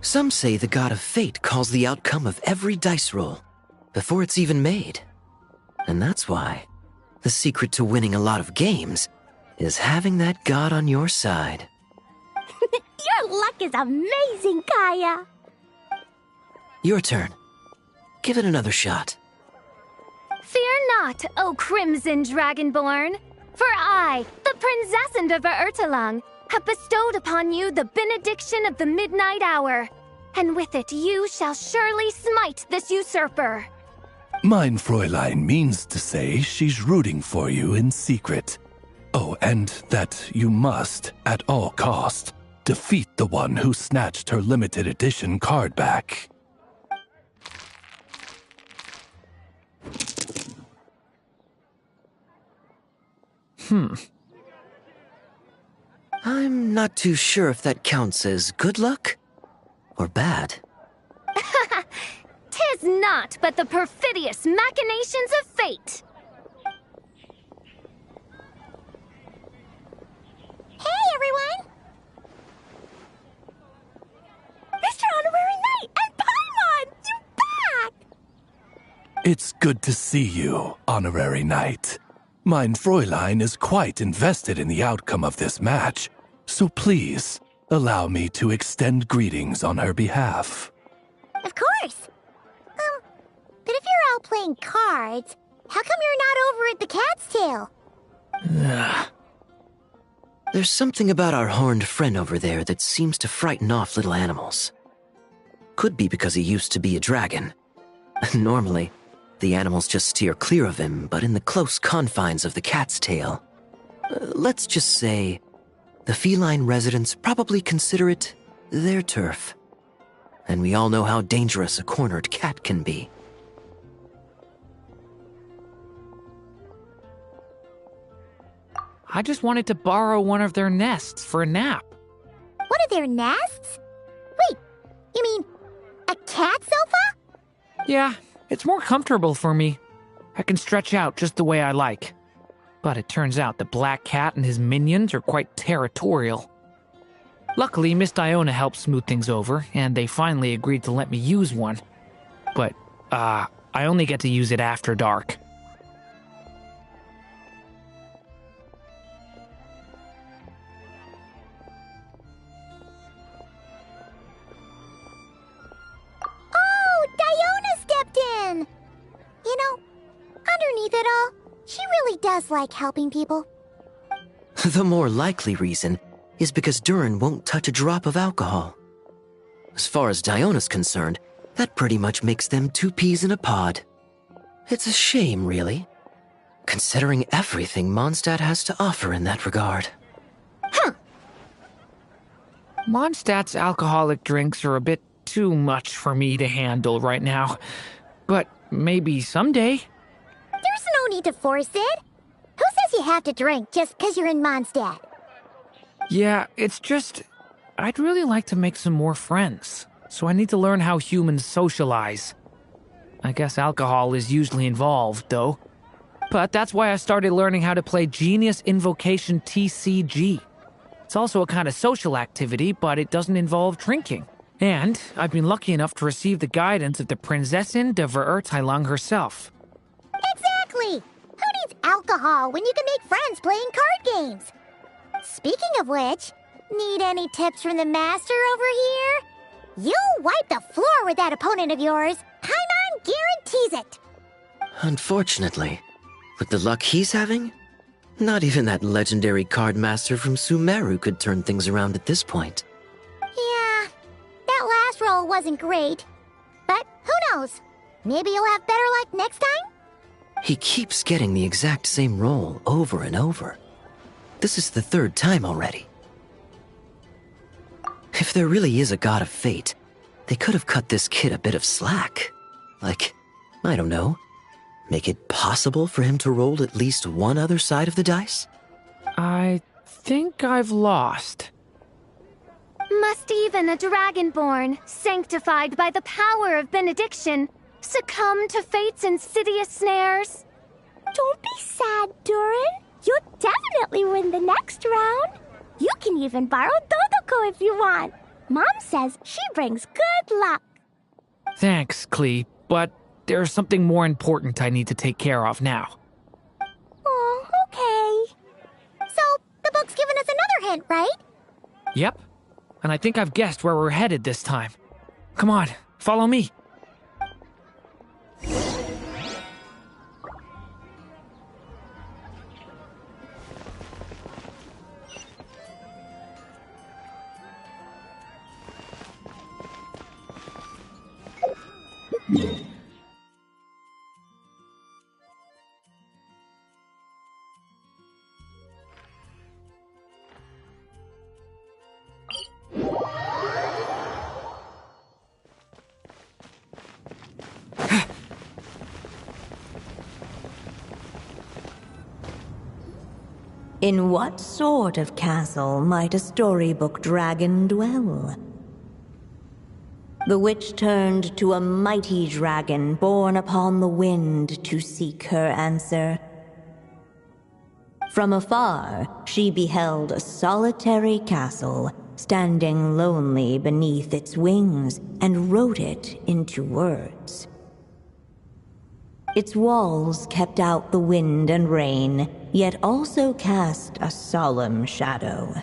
Some say the god of fate calls the outcome of every dice roll before it's even made. And that's why the secret to winning a lot of games is having that god on your side. Your luck is amazing, Kaya. Your turn. Give it another shot. Fear not, O Crimson Dragonborn, for I, the Princess of Ertelung, have bestowed upon you the benediction of the midnight hour, and with it you shall surely smite this usurper. Mein Fräulein means to say she's rooting for you in secret. Oh, and that you must, at all cost, defeat the one who snatched her limited edition card back. I'm not too sure if that counts as good luck or bad. Tis not but the perfidious machinations of fate. Hey, everyone! Mr. Honorary Knight and Paimon! You're back! It's good to see you, Honorary Knight. Mein Fräulein is quite invested in the outcome of this match, so please, allow me to extend greetings on her behalf. Of course. But if you're out playing cards, how come you're not over at the Cat's Tail? There's something about our horned friend over there that seems to frighten off little animals. Could be because he used to be a dragon. Normally, the animals just steer clear of him, but in the close confines of the Cat's Tail, let's just say, the feline residents probably consider it their turf. And we all know how dangerous a cornered cat can be. I just wanted to borrow one of their nests for a nap. One of their nests? Wait, you mean a cat sofa? Yeah, it's more comfortable for me. I can stretch out just the way I like. But it turns out the Black Cat and his minions are quite territorial. Luckily, Miss Diona helped smooth things over, and they finally agreed to let me use one. But, I only get to use it after dark. Oh, Diona stepped in! You know, underneath it all, she really does like helping people. The more likely reason is because Durin won't touch a drop of alcohol. As far as Diona's concerned, that pretty much makes them two peas in a pod. It's a shame, really, considering everything Mondstadt has to offer in that regard. Mondstadt's alcoholic drinks are a bit too much for me to handle right now. But maybe someday. There's no need to force it. Who says you have to drink just because you're in Mondstadt? Yeah, it's just, I'd really like to make some more friends, so I need to learn how humans socialize. I guess alcohol is usually involved, though. But that's why I started learning how to play Genius Invocation TCG. It's also a kind of social activity, but it doesn't involve drinking. And I've been lucky enough to receive the guidance of the Prinzessin de Verurteilung herself. Exactly! Who needs alcohol when you can make friends playing card games? Speaking of which, need any tips from the master over here? You'll wipe the floor with that opponent of yours. Paimon guarantees it. Unfortunately, with the luck he's having, not even that legendary card master from Sumeru could turn things around at this point. Yeah, that last roll wasn't great. But who knows? Maybe you'll have better luck next time? He keeps getting the exact same roll over and over. This is the third time already. If there really is a god of fate, they could have cut this kid a bit of slack. Like, I don't know, make it possible for him to roll at least one other side of the dice? I think I've lost. Must even a dragonborn, sanctified by the power of benediction, succumb to fate's insidious snares? Don't be sad, Durin. You'll definitely win the next round. You can even borrow Dodoko if you want. Mom says she brings good luck. Thanks, Clee, but there's something more important I need to take care of now. Oh, okay. So, the book's given us another hint, right? Yep, and I think I've guessed where we're headed this time. Come on, follow me. In what sort of castle might a storybook dragon dwell? The witch turned to a mighty dragon born upon the wind to seek her answer. From afar, she beheld a solitary castle, standing lonely beneath its wings, and wrote it into words. Its walls kept out the wind and rain, yet also cast a solemn shadow.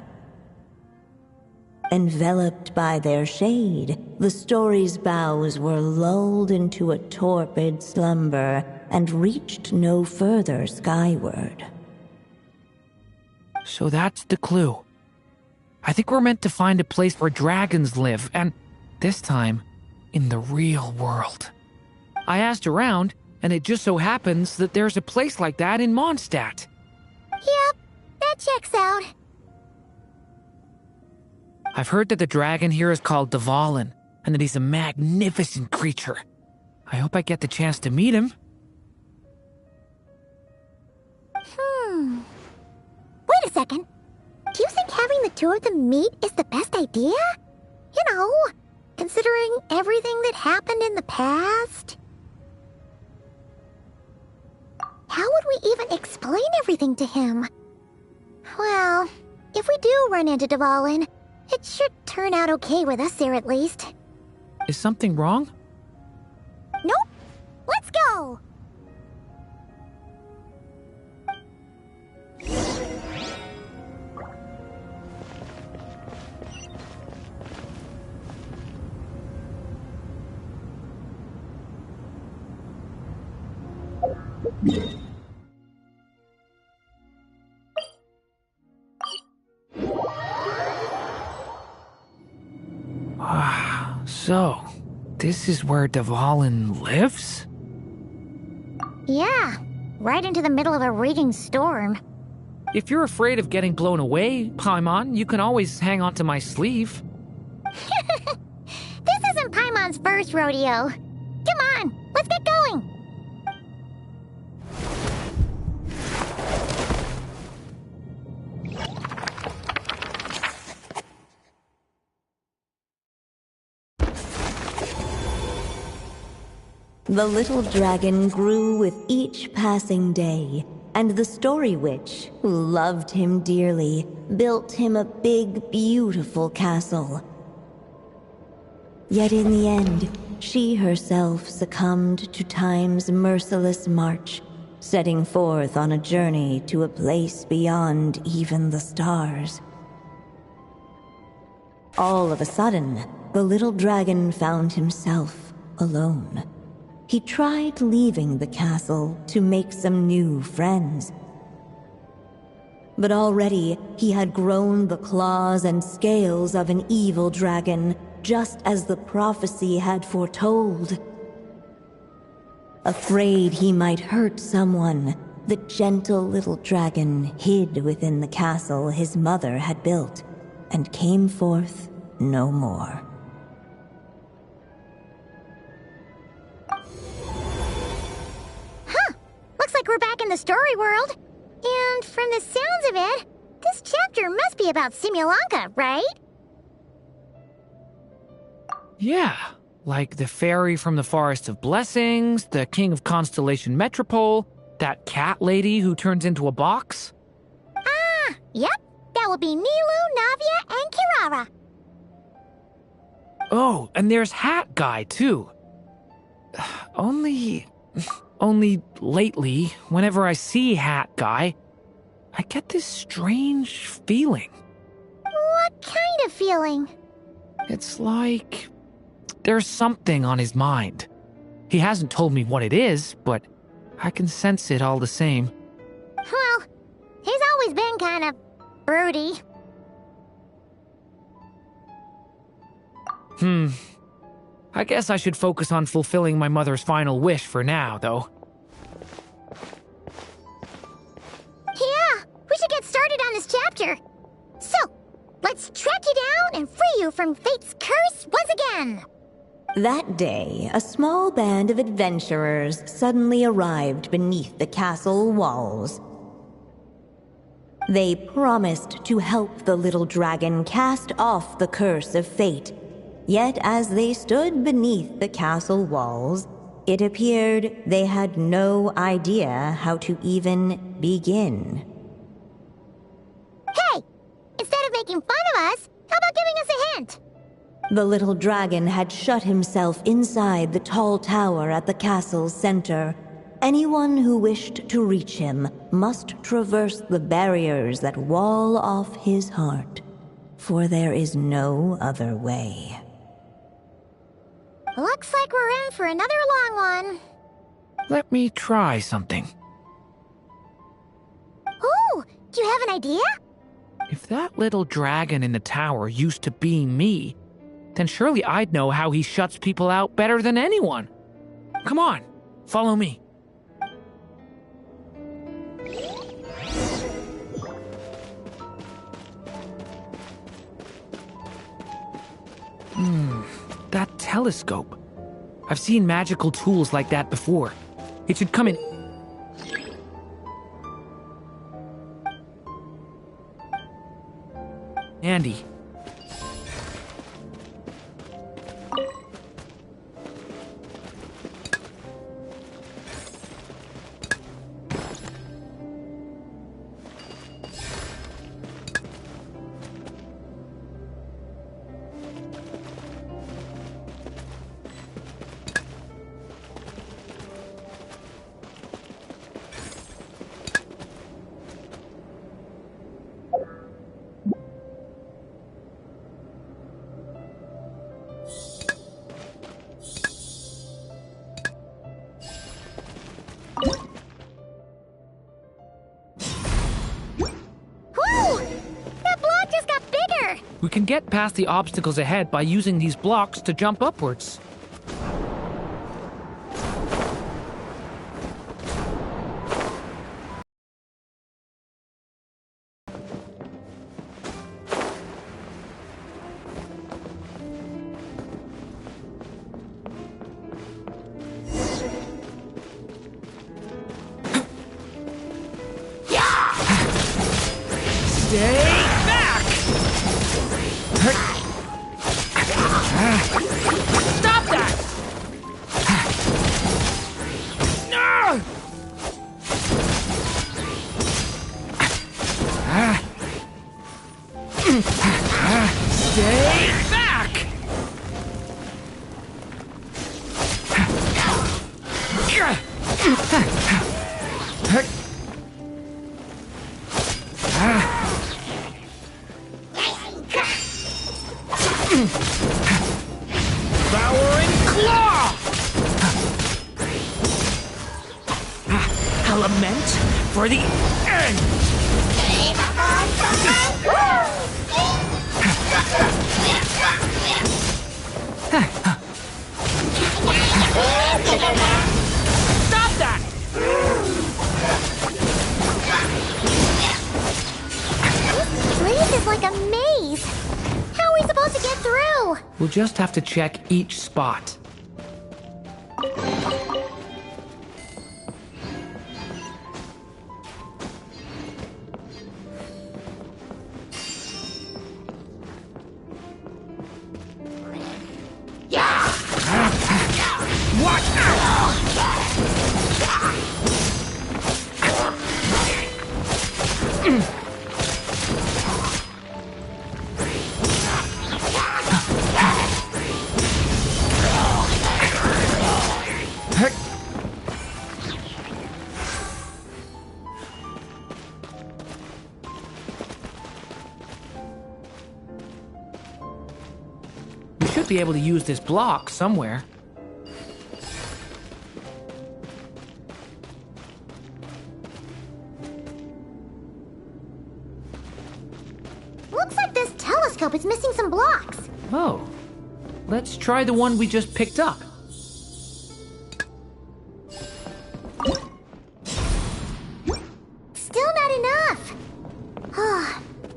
Enveloped by their shade, the story's boughs were lulled into a torpid slumber and reached no further skyward. So that's the clue. I think we're meant to find a place where dragons live, and this time, in the real world. I asked around, and it just so happens that there's a place like that in Mondstadt. Yep, that checks out. I've heard that the dragon here is called Dvalin, and that he's a magnificent creature. I hope I get the chance to meet him. Wait a second. Do you think having the two of them meet is the best idea? You know, considering everything that happened in the past? How would we even explain everything to him? Well, if we do run into Dvalin, it should turn out okay with us there at least. Is something wrong? Nope. Let's go! So, this is where Dvalin lives? Yeah, right into the middle of a raging storm. If you're afraid of getting blown away, Paimon, you can always hang onto my sleeve. This isn't Paimon's first rodeo. Come on, let's get going. The little dragon grew with each passing day, and the story witch, who loved him dearly, built him a big, beautiful castle. Yet in the end, she herself succumbed to time's merciless march, setting forth on a journey to a place beyond even the stars. All of a sudden, the little dragon found himself alone. He tried leaving the castle to make some new friends. But already he had grown the claws and scales of an evil dragon, just as the prophecy had foretold. Afraid he might hurt someone, the gentle little dragon hid within the castle his mother had built, and came forth no more. Looks like we're back in the story world. And from the sounds of it, this chapter must be about Simulanka, right? Yeah, like the fairy from the Forest of Blessings, the king of Constellation Metropole, that cat lady who turns into a box. Ah, yep. That will be Nilu, Navia, and Kirara. Oh, and there's Hat Guy, too. Only lately, whenever I see Hat Guy, I get this strange feeling. What kind of feeling? It's like there's something on his mind. He hasn't told me what it is, but I can sense it all the same. Well, he's always been kind of broody. I guess I should focus on fulfilling my mother's final wish for now, though. Yeah, we should get started on this chapter. So, let's track you down and free you from fate's curse once again. That day, a small band of adventurers suddenly arrived beneath the castle walls. They promised to help the little dragon cast off the curse of fate. Yet as they stood beneath the castle walls, it appeared they had no idea how to even begin. Hey, instead of making fun of us, how about giving us a hint? The little dragon had shut himself inside the tall tower at the castle's center. Anyone who wished to reach him must traverse the barriers that wall off his heart, for there is no other way. Looks like we're in for another long one. Let me try something. Ooh, do you have an idea? If that little dragon in the tower used to be me, then surely I'd know how he shuts people out better than anyone. Come on, follow me. That telescope. I've seen magical tools like that before. It should come in. Andy. We can get past the obstacles ahead by using these blocks to jump upwards. Stay back! Stop that! No! Stay back! Devouring claw! Element for the end! Stop that! This place is like a maze. How are we supposed to get through? We'll just have to check each spot. Watch out! Heck. We should be able to use this block somewhere. Looks like this telescope is missing some blocks. Oh. Let's try the one we just picked up. Still not enough.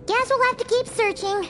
Guess we'll have to keep searching.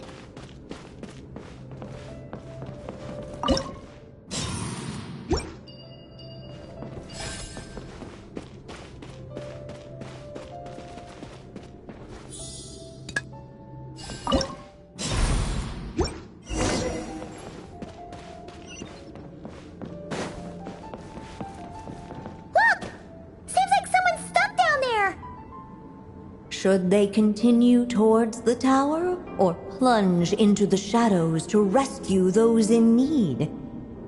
Should they continue towards the tower, or plunge into the shadows to rescue those in need?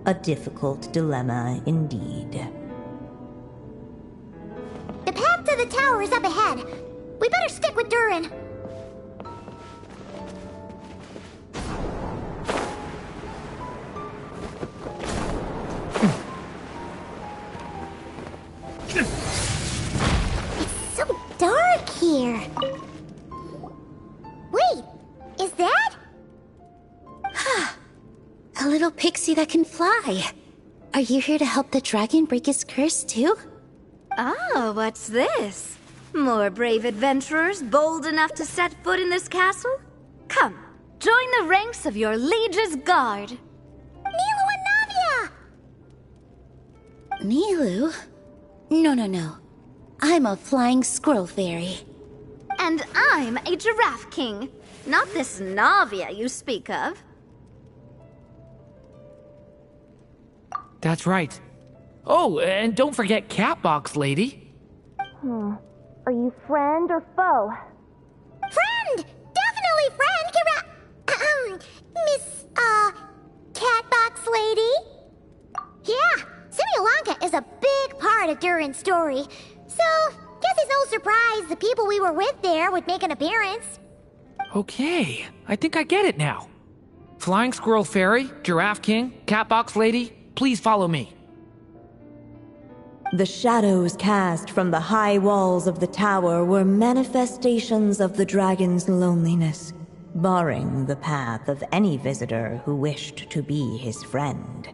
A difficult dilemma indeed. The path to the tower is up ahead. We better stick with Durin. It's so dark here. Wait, is that? A little pixie that can fly. Are you here to help the dragon break his curse too? Oh, what's this? More brave adventurers bold enough to set foot in this castle? Come, join the ranks of your liege's guard. Nilu and Navia! Nilu? No. I'm a flying squirrel fairy. And I'm a giraffe king. Not this Navia you speak of. That's right. Oh, and don't forget Catbox Lady. Are you friend or foe? Friend! Definitely friend, Miss, Catbox Lady? Yeah, Simulankha is a big part of Durin's story. So, guess it's no surprise the people we were with there would make an appearance. Okay, I think I get it now. Flying Squirrel Fairy, Giraffe King, Catbox Lady, please follow me. The shadows cast from the high walls of the tower were manifestations of the dragon's loneliness, barring the path of any visitor who wished to be his friend.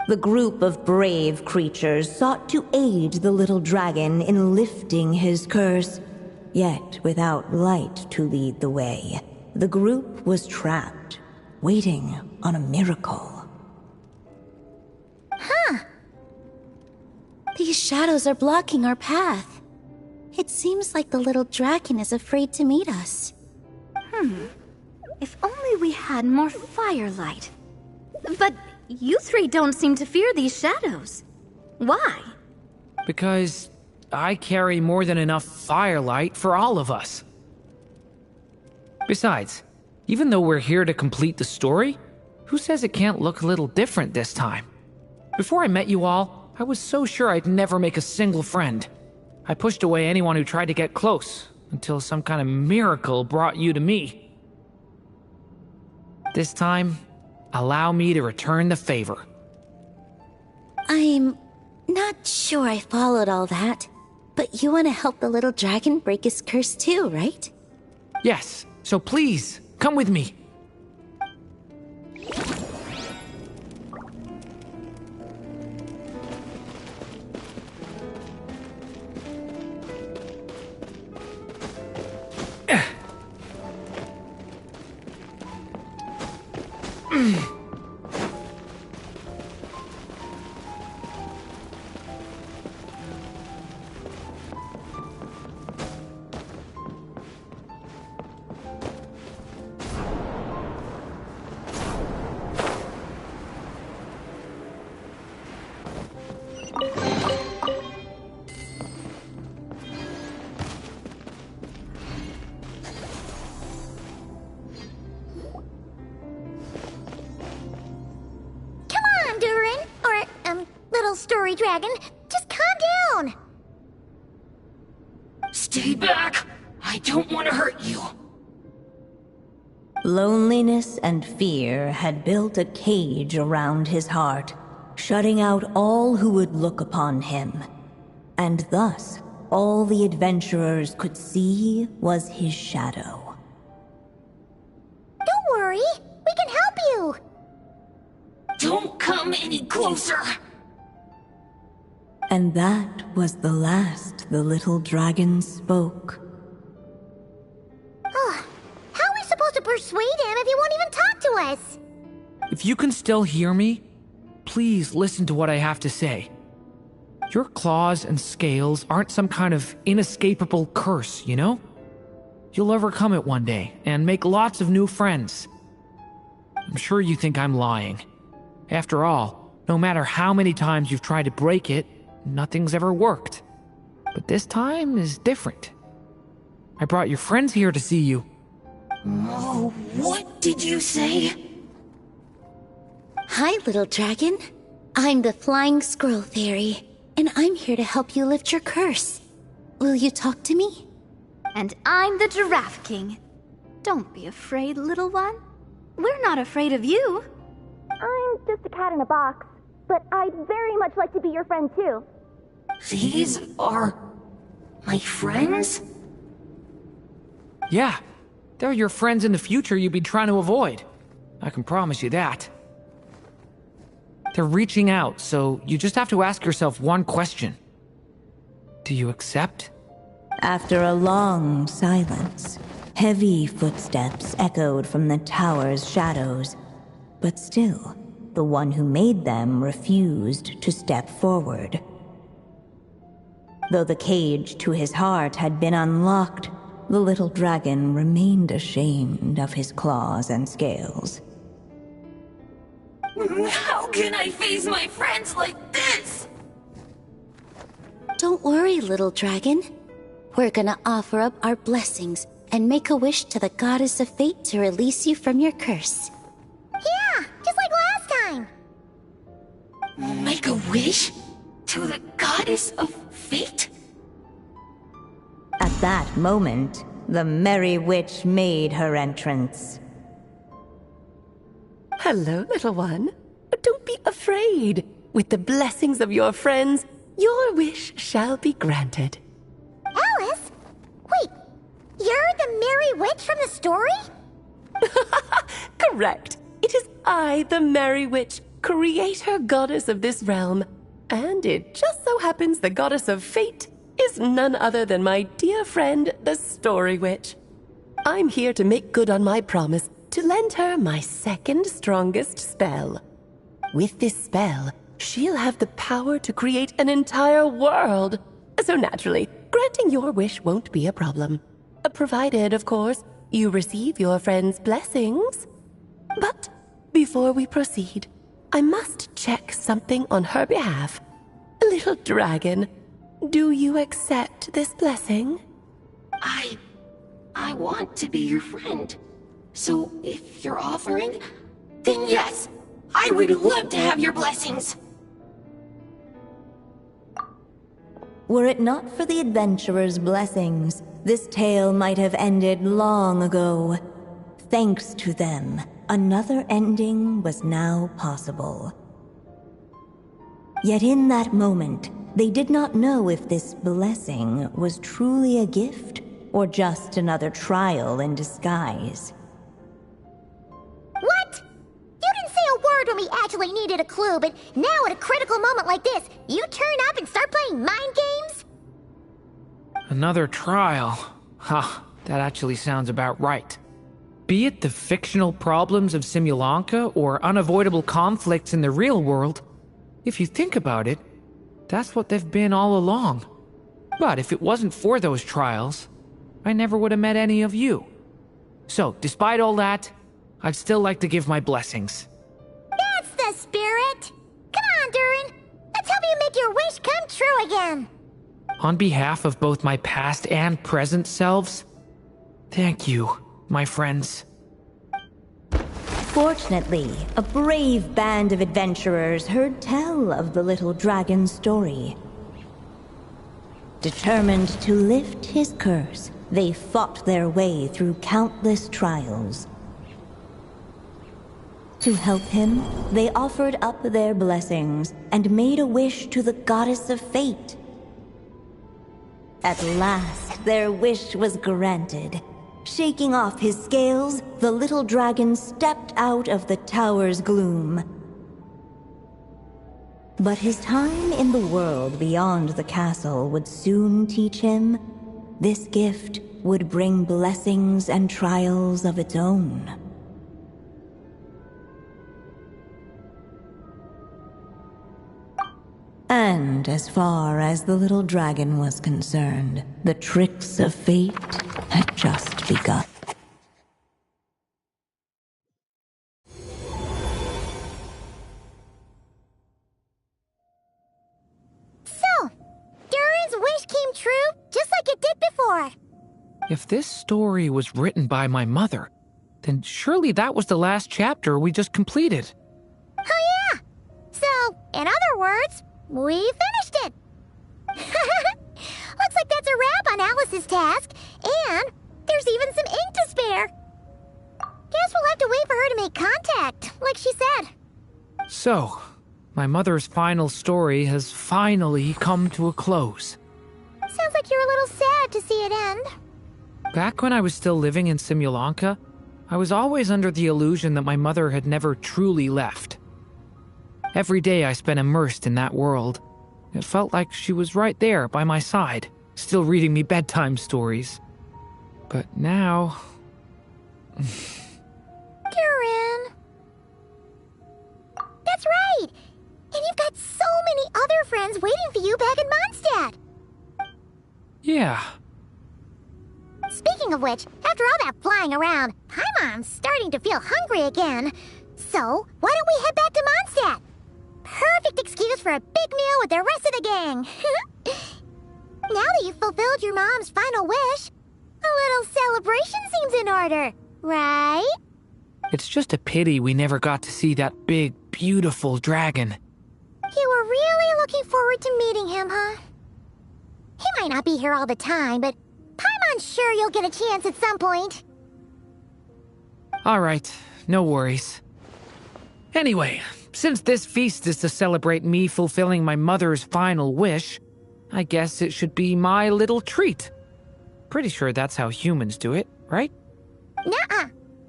The group of brave creatures sought to aid the little dragon in lifting his curse, yet without light to lead the way, the group was trapped, waiting on a miracle. These shadows are blocking our path. It seems like the little dragon is afraid to meet us. If only we had more firelight. But you three don't seem to fear these shadows. Why? Because I carry more than enough firelight for all of us. Besides, even though we're here to complete the story, who says it can't look a little different this time? Before I met you all, I was so sure I'd never make a single friend. I pushed away anyone who tried to get close, until some kind of miracle brought you to me. This time, allow me to return the favor. I'm not sure I followed all that, but you want to help the little dragon break his curse too, right? Yes, so please, come with me. Come on, Durin. Or, little story dragon. Just calm down. Stay back! I don't want to hurt you. Loneliness and fear had built a cage around his heart, shutting out all who would look upon him. And thus, all the adventurers could see was his shadow. Don't worry, we can help you. Don't come any closer! And that was the last the little dragon spoke. How are we supposed to persuade him if he won't even talk to us? If you can still hear me, please listen to what I have to say. Your claws and scales aren't some kind of inescapable curse, you know? You'll overcome it one day and make lots of new friends. I'm sure you think I'm lying. After all, no matter how many times you've tried to break it, nothing's ever worked. But this time is different. I brought your friends here to see you. Oh, what did you say? Hi, little dragon. I'm the Flying Squirrel Fairy, and I'm here to help you lift your curse. Will you talk to me? And I'm the Giraffe King. Don't be afraid, little one. We're not afraid of you. I'm just a cat in a box, but I'd very much like to be your friend too. These are... my friends? Yeah, they're your friends in the future you'd be trying to avoid. I can promise you that. They're reaching out, so you just have to ask yourself one question. Do you accept? After a long silence, heavy footsteps echoed from the tower's shadows. But still, the one who made them refused to step forward. Though the cage to his heart had been unlocked, the little dragon remained ashamed of his claws and scales. How can I face my friends like this? Don't worry, little dragon. We're gonna offer up our blessings and make a wish to the goddess of fate to release you from your curse. Yeah, just like last time. Make a wish? To the goddess of fate? At that moment, the merry witch made her entrance. Hello, little one. Don't be afraid. With the blessings of your friends, your wish shall be granted. Alice? Wait, you're the Merry Witch from the story? Correct. It is I, the Merry Witch, creator goddess of this realm. And it just so happens the goddess of fate is none other than my dear friend, the Story Witch. I'm here to make good on my promise to lend her my second strongest spell. With this spell, she'll have the power to create an entire world. So naturally, granting your wish won't be a problem. Provided, of course, you receive your friend's blessings. But before we proceed, I must check something on her behalf. Little dragon, do you accept this blessing? I want to be your friend. So if you're offering, then yes, I would love to have your blessings. Were it not for the adventurer's blessings, this tale might have ended long ago. Thanks to them, another ending was now possible. Yet in that moment, they did not know if this blessing was truly a gift or just another trial in disguise. What? You didn't say a word when we actually needed a clue, but now at a critical moment like this, you turn up and start playing mind games? Another trial. Ha, that actually sounds about right. Be it the fictional problems of Simulanka or unavoidable conflicts in the real world, if you think about it, that's what they've been all along. But if it wasn't for those trials, I never would have met any of you. So, despite all that, I'd still like to give my blessings. That's the spirit! Come on, Durin! Let's help you make your wish come true again! On behalf of both my past and present selves, thank you, my friends. Fortunately, a brave band of adventurers heard tell of the little dragon's story. Determined to lift his curse, they fought their way through countless trials. To help him, they offered up their blessings and made a wish to the goddess of fate. At last, their wish was granted. Shaking off his scales, the little dragon stepped out of the tower's gloom. But his time in the world beyond the castle would soon teach him this gift would bring blessings and trials of its own. And as far as the little dragon was concerned, the tricks of fate had just begun. So, Durin's wish came true, just like it did before. If this story was written by my mother, then surely that was the last chapter we just completed. Oh yeah! So, in other words, we finished it! Looks like that's a wrap on Alice's task, and there's even some ink to spare. Guess we'll have to wait for her to make contact, like she said. So, my mother's final story has finally come to a close. Sounds like you're a little sad to see it end. Back when I was still living in Simulanka, I was always under the illusion that my mother had never truly left. Every day I spent immersed in that world. It felt like she was right there by my side, still reading me bedtime stories. But now... Durin. That's right! And you've got so many other friends waiting for you back in Mondstadt! Yeah. Speaking of which, after all that flying around, Paimon's starting to feel hungry again. So, why don't we head back to Mondstadt? Perfect excuse for a big meal with the rest of the gang. Now that you've fulfilled your mom's final wish, a little celebration seems in order, right? It's just a pity we never got to see that big, beautiful dragon. You were really looking forward to meeting him, huh? He might not be here all the time, but Paimon's sure you'll get a chance at some point. All right, no worries. Anyway, since this feast is to celebrate me fulfilling my mother's final wish, I guess it should be my little treat. Pretty sure that's how humans do it, right? Nuh-uh.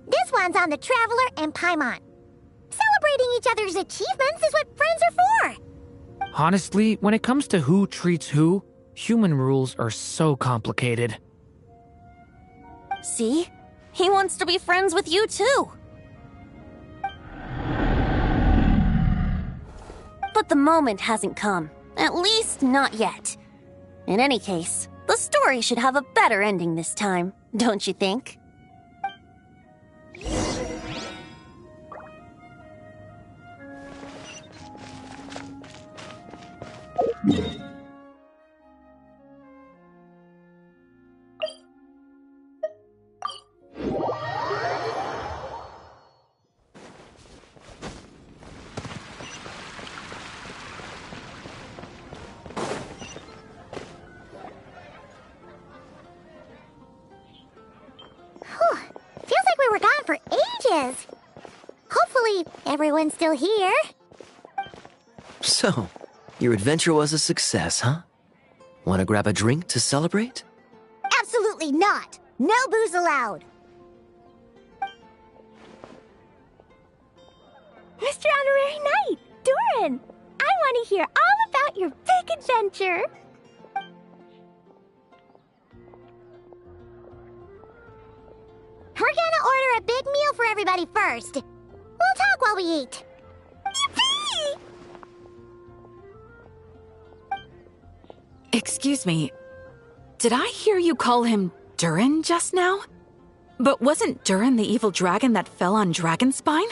This one's on the Traveler and Paimon. Celebrating each other's achievements is what friends are for. Honestly, when it comes to who treats who, human rules are so complicated. See? He wants to be friends with you too. But the moment hasn't come. At least not yet. In any case, the story should have a better ending this time, don't you think? For ages. Hopefully, everyone's still here. So, your adventure was a success, huh? Want to grab a drink to celebrate? Absolutely not. No booze allowed. Mr. Honorary Knight, Durin, I want to hear all about your big adventure. We're gonna order a big meal for everybody first. We'll talk while we eat. Yippee! Excuse me. Did I hear you call him Durin just now? But wasn't Durin the evil dragon that fell on Dragonspine?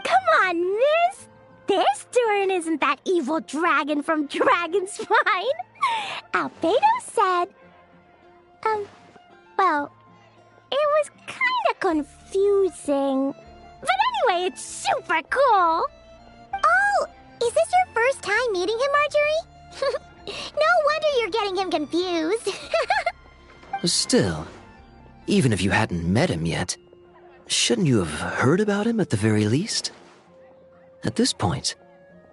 Come on, miss. This Durin isn't that evil dragon from Dragonspine. Albedo said... well... It was kinda confusing. But anyway, it's super cool! Oh, is this your first time meeting him, Marjorie? No wonder you're getting him confused. Still, even if you hadn't met him yet, shouldn't you have heard about him at the very least? At this point,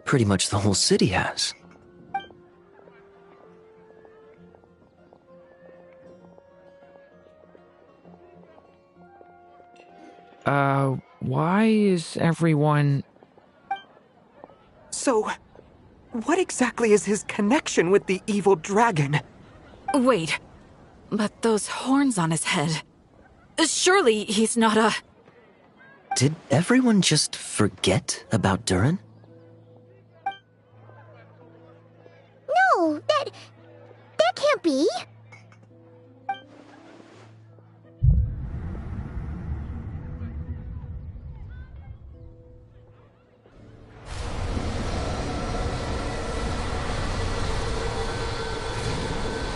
pretty much the whole city has. Why is everyone... So, what exactly is his connection with the evil dragon? Wait, but those horns on his head... Surely he's not a... Did everyone just forget about Durin? No, that can't be.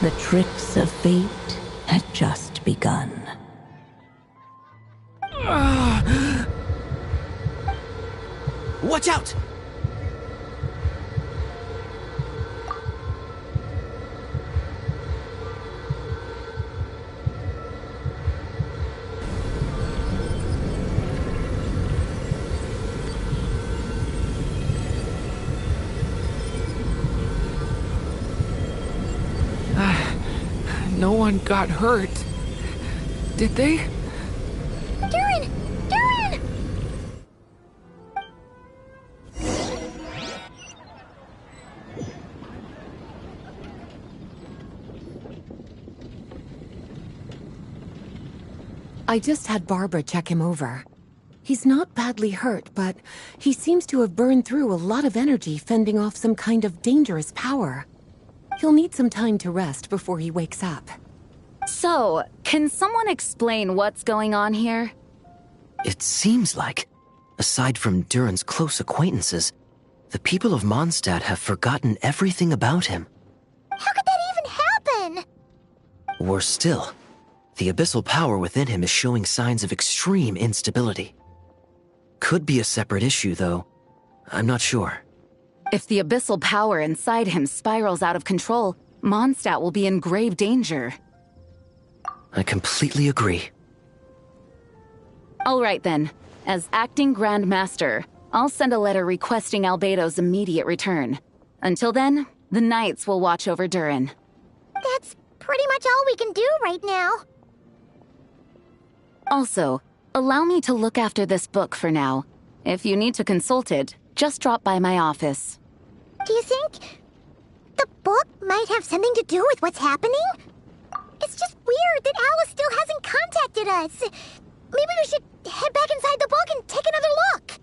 The tricks of fate had just begun. Watch out! No one got hurt. Did they? Durin! Durin! I just had Barbara check him over. He's not badly hurt, but he seems to have burned through a lot of energy fending off some kind of dangerous power. He'll need some time to rest before he wakes up. So, can someone explain what's going on here? It seems like, aside from Durin's close acquaintances, the people of Mondstadt have forgotten everything about him. How could that even happen? Worse still, the abyssal power within him is showing signs of extreme instability. Could be a separate issue, though. I'm not sure. If the abyssal power inside him spirals out of control, Mondstadt will be in grave danger. I completely agree. All right then. As acting Grand Master, I'll send a letter requesting Albedo's immediate return. Until then, the Knights will watch over Durin. That's pretty much all we can do right now. Also, allow me to look after this book for now. If you need to consult it, just drop by my office. Do you think the book might have something to do with what's happening? It's just weird that Alice still hasn't contacted us. Maybe we should head back inside the book and take another look.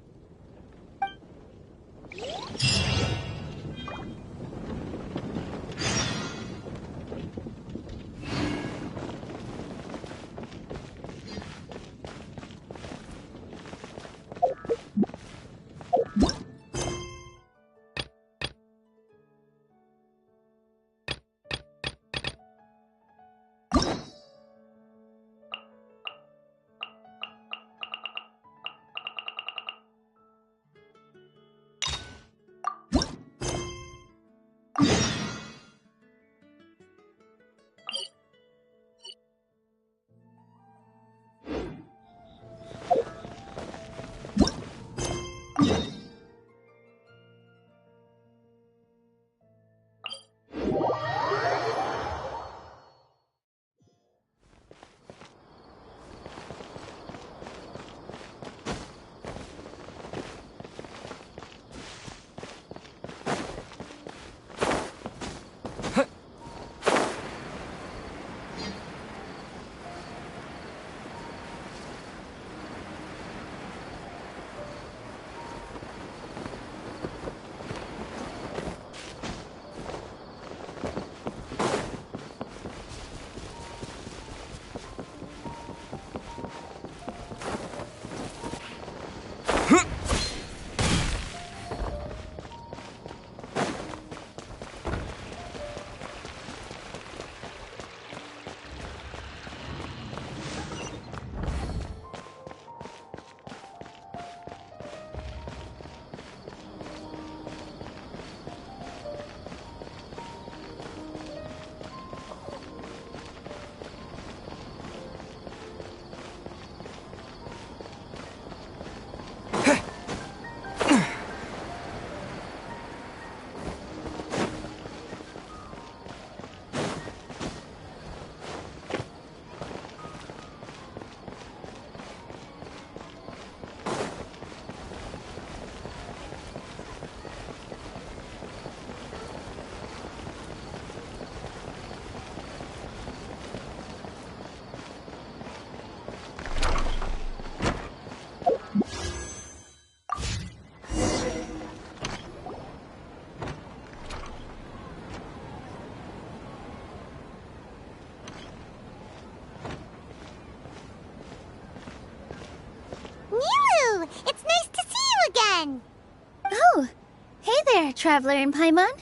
Traveler and Paimon.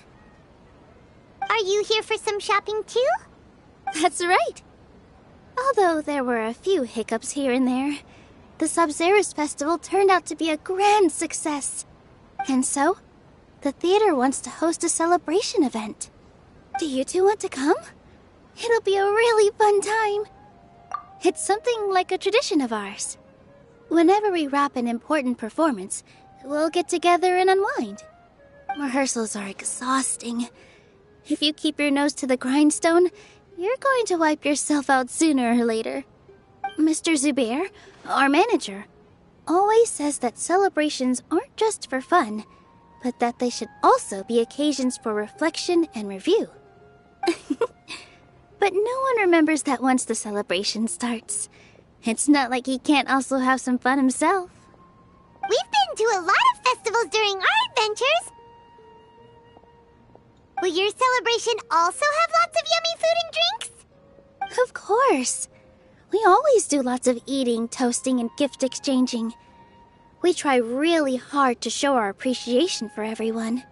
Are you here for some shopping too? That's right. Although there were a few hiccups here and there, the Sub-Zerus Festival turned out to be a grand success. And so, the theater wants to host a celebration event. Do you two want to come? It'll be a really fun time. It's something like a tradition of ours. Whenever we wrap an important performance, we'll get together and unwind. Rehearsals are exhausting. If you keep your nose to the grindstone, you're going to wipe yourself out sooner or later. Mr. Zubair, our manager, always says that celebrations aren't just for fun, but that they should also be occasions for reflection and review. But no one remembers that once the celebration starts. It's not like he can't also have some fun himself. We've been to a lot of festivals during our adventures. Will your celebration also have lots of yummy food and drinks? Of course. We always do lots of eating, toasting, and gift exchanging. We try really hard to show our appreciation for everyone.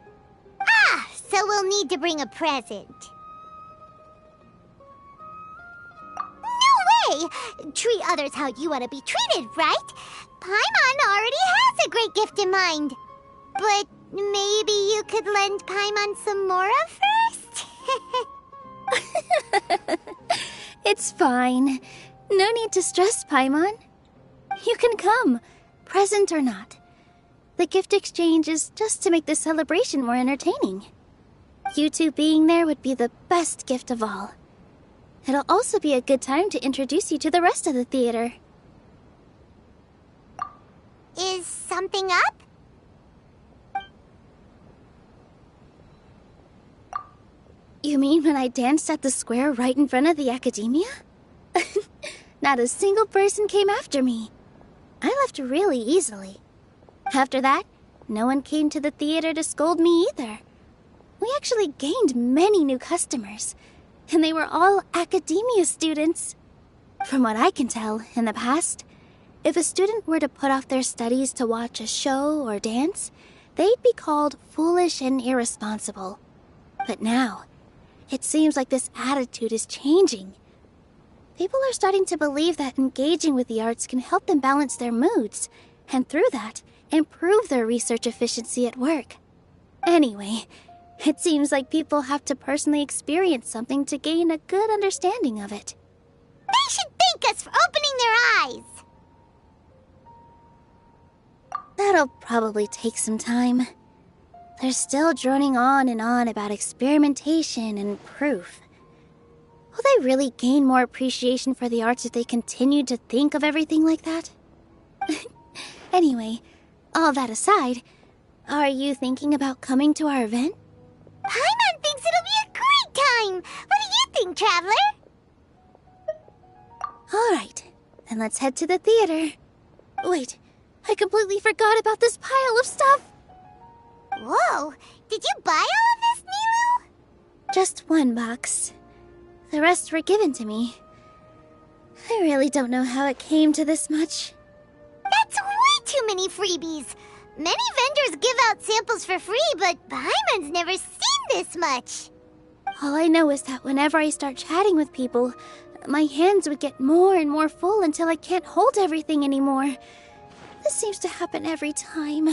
Ah, so we'll need to bring a present. No way! Treat others how you want to be treated, right? Paimon already has a great gift in mind. But maybe you could lend Paimon some more of hers? It's fine. No need to stress, Paimon. You can come, present or not. The gift exchange is just to make the celebration more entertaining. You two being there would be the best gift of all. It'll also be a good time to introduce you to the rest of the theater. Is something up? You mean when I danced at the square right in front of the Academia? Not a single person came after me. I left really easily. After that, no one came to the theater to scold me either. We actually gained many new customers, and they were all Academia students. From what I can tell, in the past, if a student were to put off their studies to watch a show or dance, they'd be called foolish and irresponsible. But now, it seems like this attitude is changing. People are starting to believe that engaging with the arts can help them balance their moods, and through that, improve their research efficiency at work. Anyway, it seems like people have to personally experience something to gain a good understanding of it. They should thank us for opening their eyes! That'll probably take some time. They're still droning on and on about experimentation and proof. Will they really gain more appreciation for the arts if they continue to think of everything like that? Anyway, all that aside, are you thinking about coming to our event? Paimon thinks it'll be a great time! What do you think, Traveler? Alright, then let's head to the theater. Wait, I completely forgot about this pile of stuff! Whoa! Did you buy all of this, Nilu? Just one box. The rest were given to me. I really don't know how it came to this much. That's way too many freebies! Many vendors give out samples for free, but Paimon's never seen this much! All I know is that whenever I start chatting with people, my hands would get more and more full until I can't hold everything anymore. This seems to happen every time.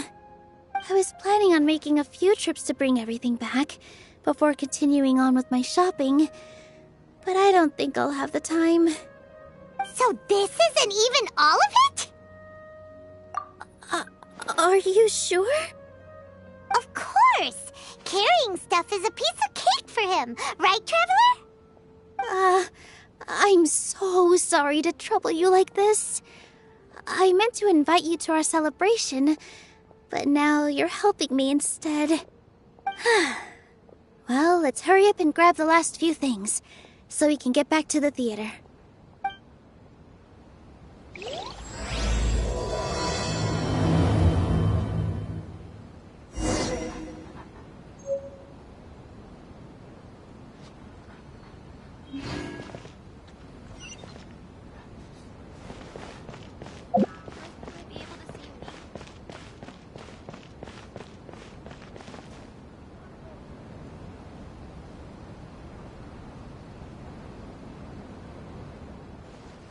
I was planning on making a few trips to bring everything back, before continuing on with my shopping, but I don't think I'll have the time. So this isn't even all of it? Are you sure? Of course! Carrying stuff is a piece of cake for him, right, Traveler? I'm so sorry to trouble you like this. I meant to invite you to our celebration, but now you're helping me instead. Well, let's hurry up and grab the last few things, so we can get back to the theater.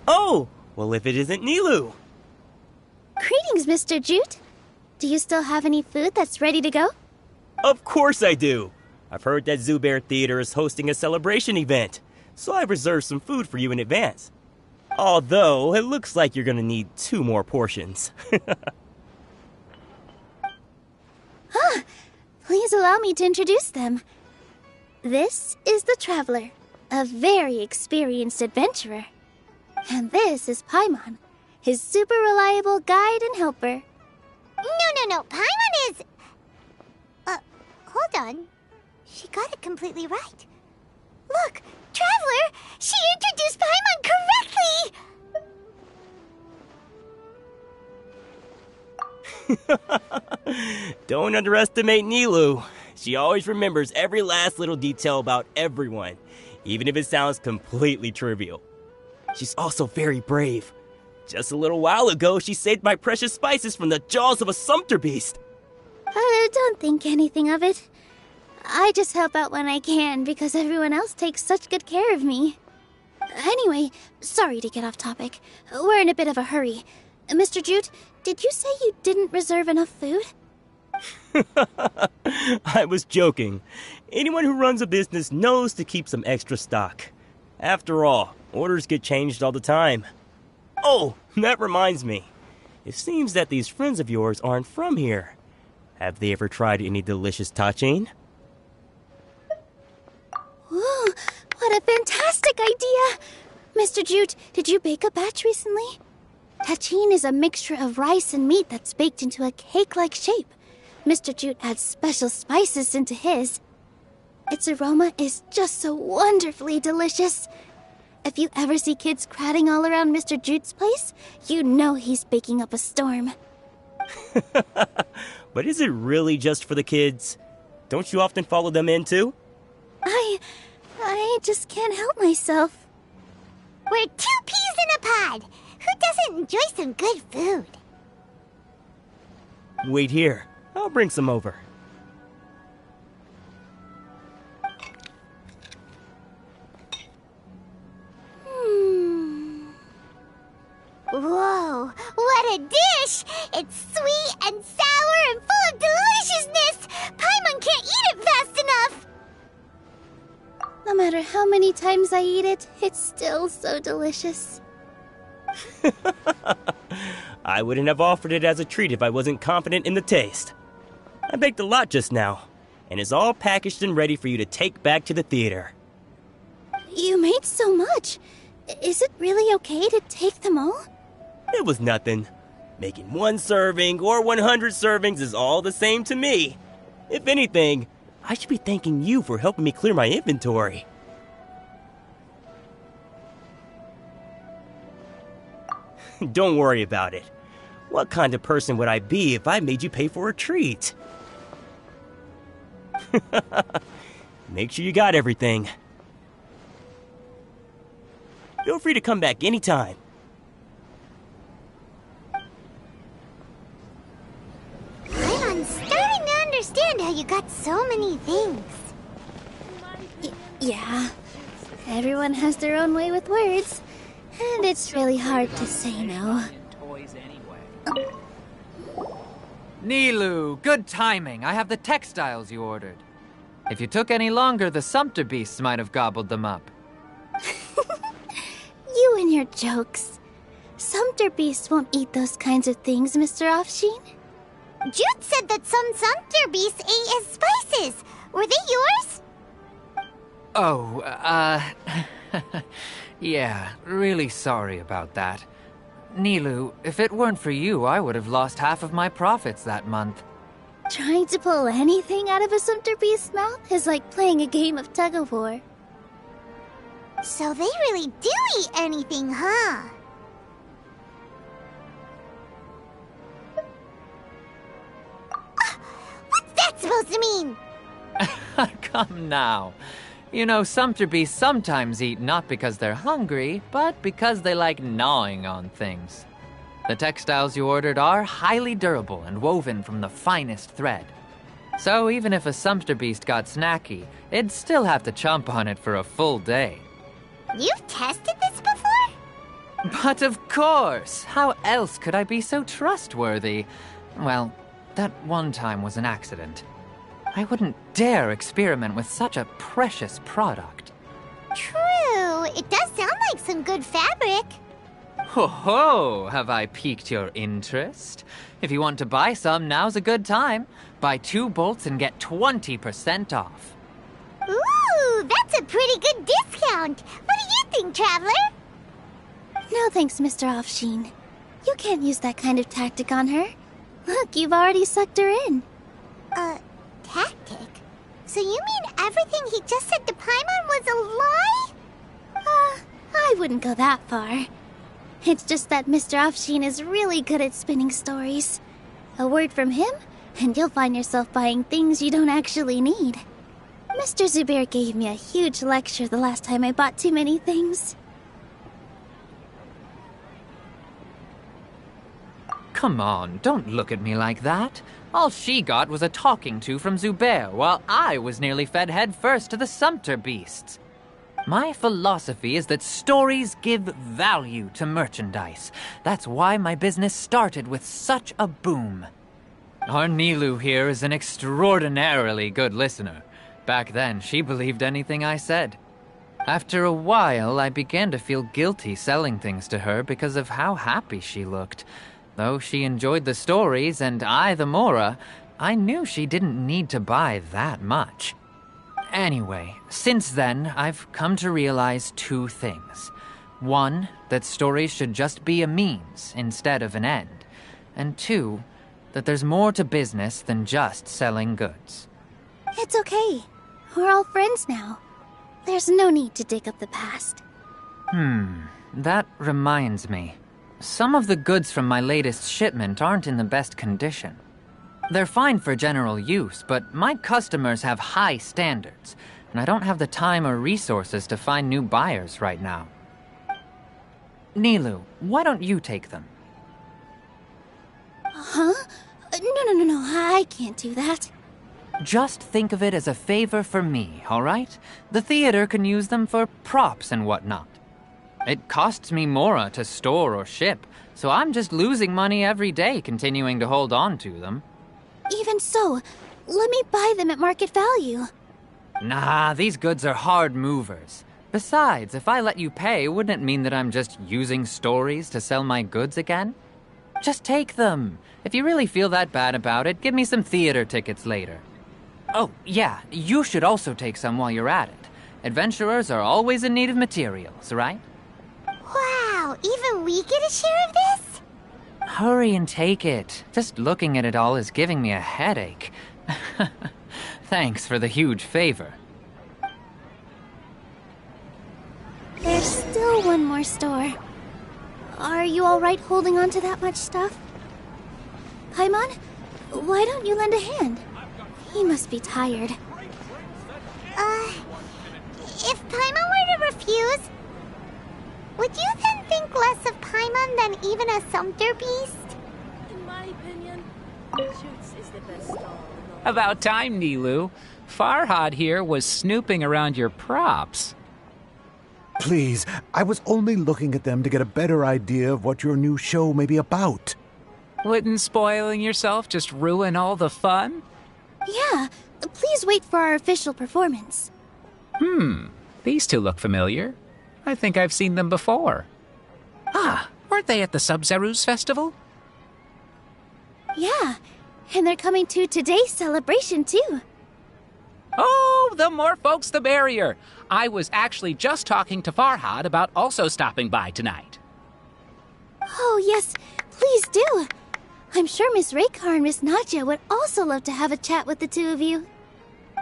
Oh, well, if it isn't Nilu. Greetings, Mr. Jute. Do you still have any food that's ready to go? Of course I do. I've heard that Zubair Theater is hosting a celebration event, so I've reserved some food for you in advance. Although, it looks like you're gonna need 2 more portions. Please allow me to introduce them. This is the Traveler, a very experienced adventurer. And this is Paimon, his super reliable guide and helper. No. Paimon is... hold on. She got it completely right. Look, Traveler! She introduced Paimon correctly! Don't underestimate Nilu. She always remembers every last little detail about everyone, even if it sounds completely trivial. She's also very brave. Just a little while ago, she saved my precious spices from the jaws of a sumpter beast. Don't think anything of it. I just help out when I can because everyone else takes such good care of me. Anyway, sorry to get off topic. We're in a bit of a hurry. Mr. Jute, did you say you didn't reserve enough food? I was joking. Anyone who runs a business knows to keep some extra stock. After all, orders get changed all the time. Oh, that reminds me. It seems that these friends of yours aren't from here. Have they ever tried any delicious tachin? Ooh, what a fantastic idea! Mr. Jute, did you bake a batch recently? Tachin is a mixture of rice and meat that's baked into a cake-like shape. Mr. Jute adds special spices into his. Its aroma is just so wonderfully delicious. If you ever see kids crowding all around Mr. Jute's place, you know he's baking up a storm. But is it really just for the kids? Don't you often follow them in too? I just can't help myself. We're 2 peas in a pod. Who doesn't enjoy some good food? Wait here. I'll bring some over. Whoa, what a dish! It's sweet and sour and full of deliciousness! Paimon can't eat it fast enough! No matter how many times I eat it, it's still so delicious. I wouldn't have offered it as a treat if I wasn't confident in the taste. I baked a lot just now, and it's all packaged and ready for you to take back to the theater. You made so much. Is it really okay to take them all? It was nothing. Making 1 serving or 100 servings is all the same to me. If anything, I should be thanking you for helping me clear my inventory. Don't worry about it. What kind of person would I be if I made you pay for a treat? Make sure you got everything. Feel free to come back anytime. I'm starting to understand how you got so many things. Yeah. Everyone has their own way with words. And it's really hard to say no. Nilu, good timing. I have the textiles you ordered. If you took any longer, the sumpter beasts might have gobbled them up. You and your jokes. Sumpter beasts won't eat those kinds of things, Mr. Offsheen. Jute said that some sumpter beasts ate his spices. Were they yours? Oh, yeah, really sorry about that. Nilu, if it weren't for you, I would have lost half of my profits that month. Trying to pull anything out of a sumpter beast's mouth is like playing a game of tug-of-war. So they really do eat anything, huh? What's that supposed to mean? Come now. You know, sumpter beasts sometimes eat not because they're hungry, but because they like gnawing on things. The textiles you ordered are highly durable and woven from the finest thread. So even if a sumpter beast got snacky, it'd still have to chomp on it for a full day. You've tested this before? But of course! How else could I be so trustworthy? Well, that one time was an accident. I wouldn't dare experiment with such a precious product. True. It does sound like some good fabric. Ho ho! Have I piqued your interest? If you want to buy some, now's a good time. Buy 2 bolts and get 20% off. Ooh, that's a pretty good discount. What do you think, Traveler? No thanks, Mr. Offsheen. You can't use that kind of tactic on her. Look, you've already sucked her in. Tactic? So you mean everything he just said to Paimon was a lie? I wouldn't go that far. It's just that Mr. Offsheen is really good at spinning stories. A word from him, and you'll find yourself buying things you don't actually need. Mr. Zubair gave me a huge lecture the last time I bought too many things. Come on, don't look at me like that. All she got was a talking to from Zubair, while I was nearly fed head first to the Sumpter beasts. My philosophy is that stories give value to merchandise. That's why my business started with such a boom. Our Nilu here is an extraordinarily good listener. Back then, she believed anything I said. After a while, I began to feel guilty selling things to her because of how happy she looked. Though she enjoyed the stories and I the Mora, I knew she didn't need to buy that much. Anyway, since then, I've come to realize 2 things. 1, that stories should just be a means instead of an end. And 2, that there's more to business than just selling goods. It's okay. We're all friends now. There's no need to dig up the past. That reminds me. Some of the goods from my latest shipment aren't in the best condition. They're fine for general use, but my customers have high standards, and I don't have the time or resources to find new buyers right now. Nilu, why don't you take them? Huh? No, I can't do that. Just think of it as a favor for me, all right? The theater can use them for props and whatnot. It costs me Mora to store or ship, so I'm just losing money every day continuing to hold on to them. Even so, let me buy them at market value. Nah, these goods are hard movers. Besides, if I let you pay, wouldn't it mean that I'm just using stories to sell my goods again? Just take them. If you really feel that bad about it, give me some theater tickets later. Oh, yeah, you should also take some while you're at it. Adventurers are always in need of materials, right? Wow, even we get a share of this? Hurry and take it. Just looking at it all is giving me a headache. Thanks for the huge favor. There's still one more store. Are you alright holding on to that much stuff? Paimon, why don't you lend a hand? He must be tired. If Paimon were to refuse, would you then think less of Paimon than even a Sumpter beast? In my opinion, Shoots is the best stall. About time, Nilu. Farhad here was snooping around your props. Please, I was only looking at them to get a better idea of what your new show may be about. Wouldn't spoiling yourself just ruin all the fun? Yeah, please wait for our official performance. These 2 look familiar. I think I've seen them before. Ah, weren't they at the Sub-Zerus festival? Yeah, and they're coming to today's celebration too. Oh, the more folks the merrier. I was actually just talking to Farhad about also stopping by tonight. Oh yes, please do. I'm sure Miss Raykar and Miss Nadja would also love to have a chat with the 2 of you.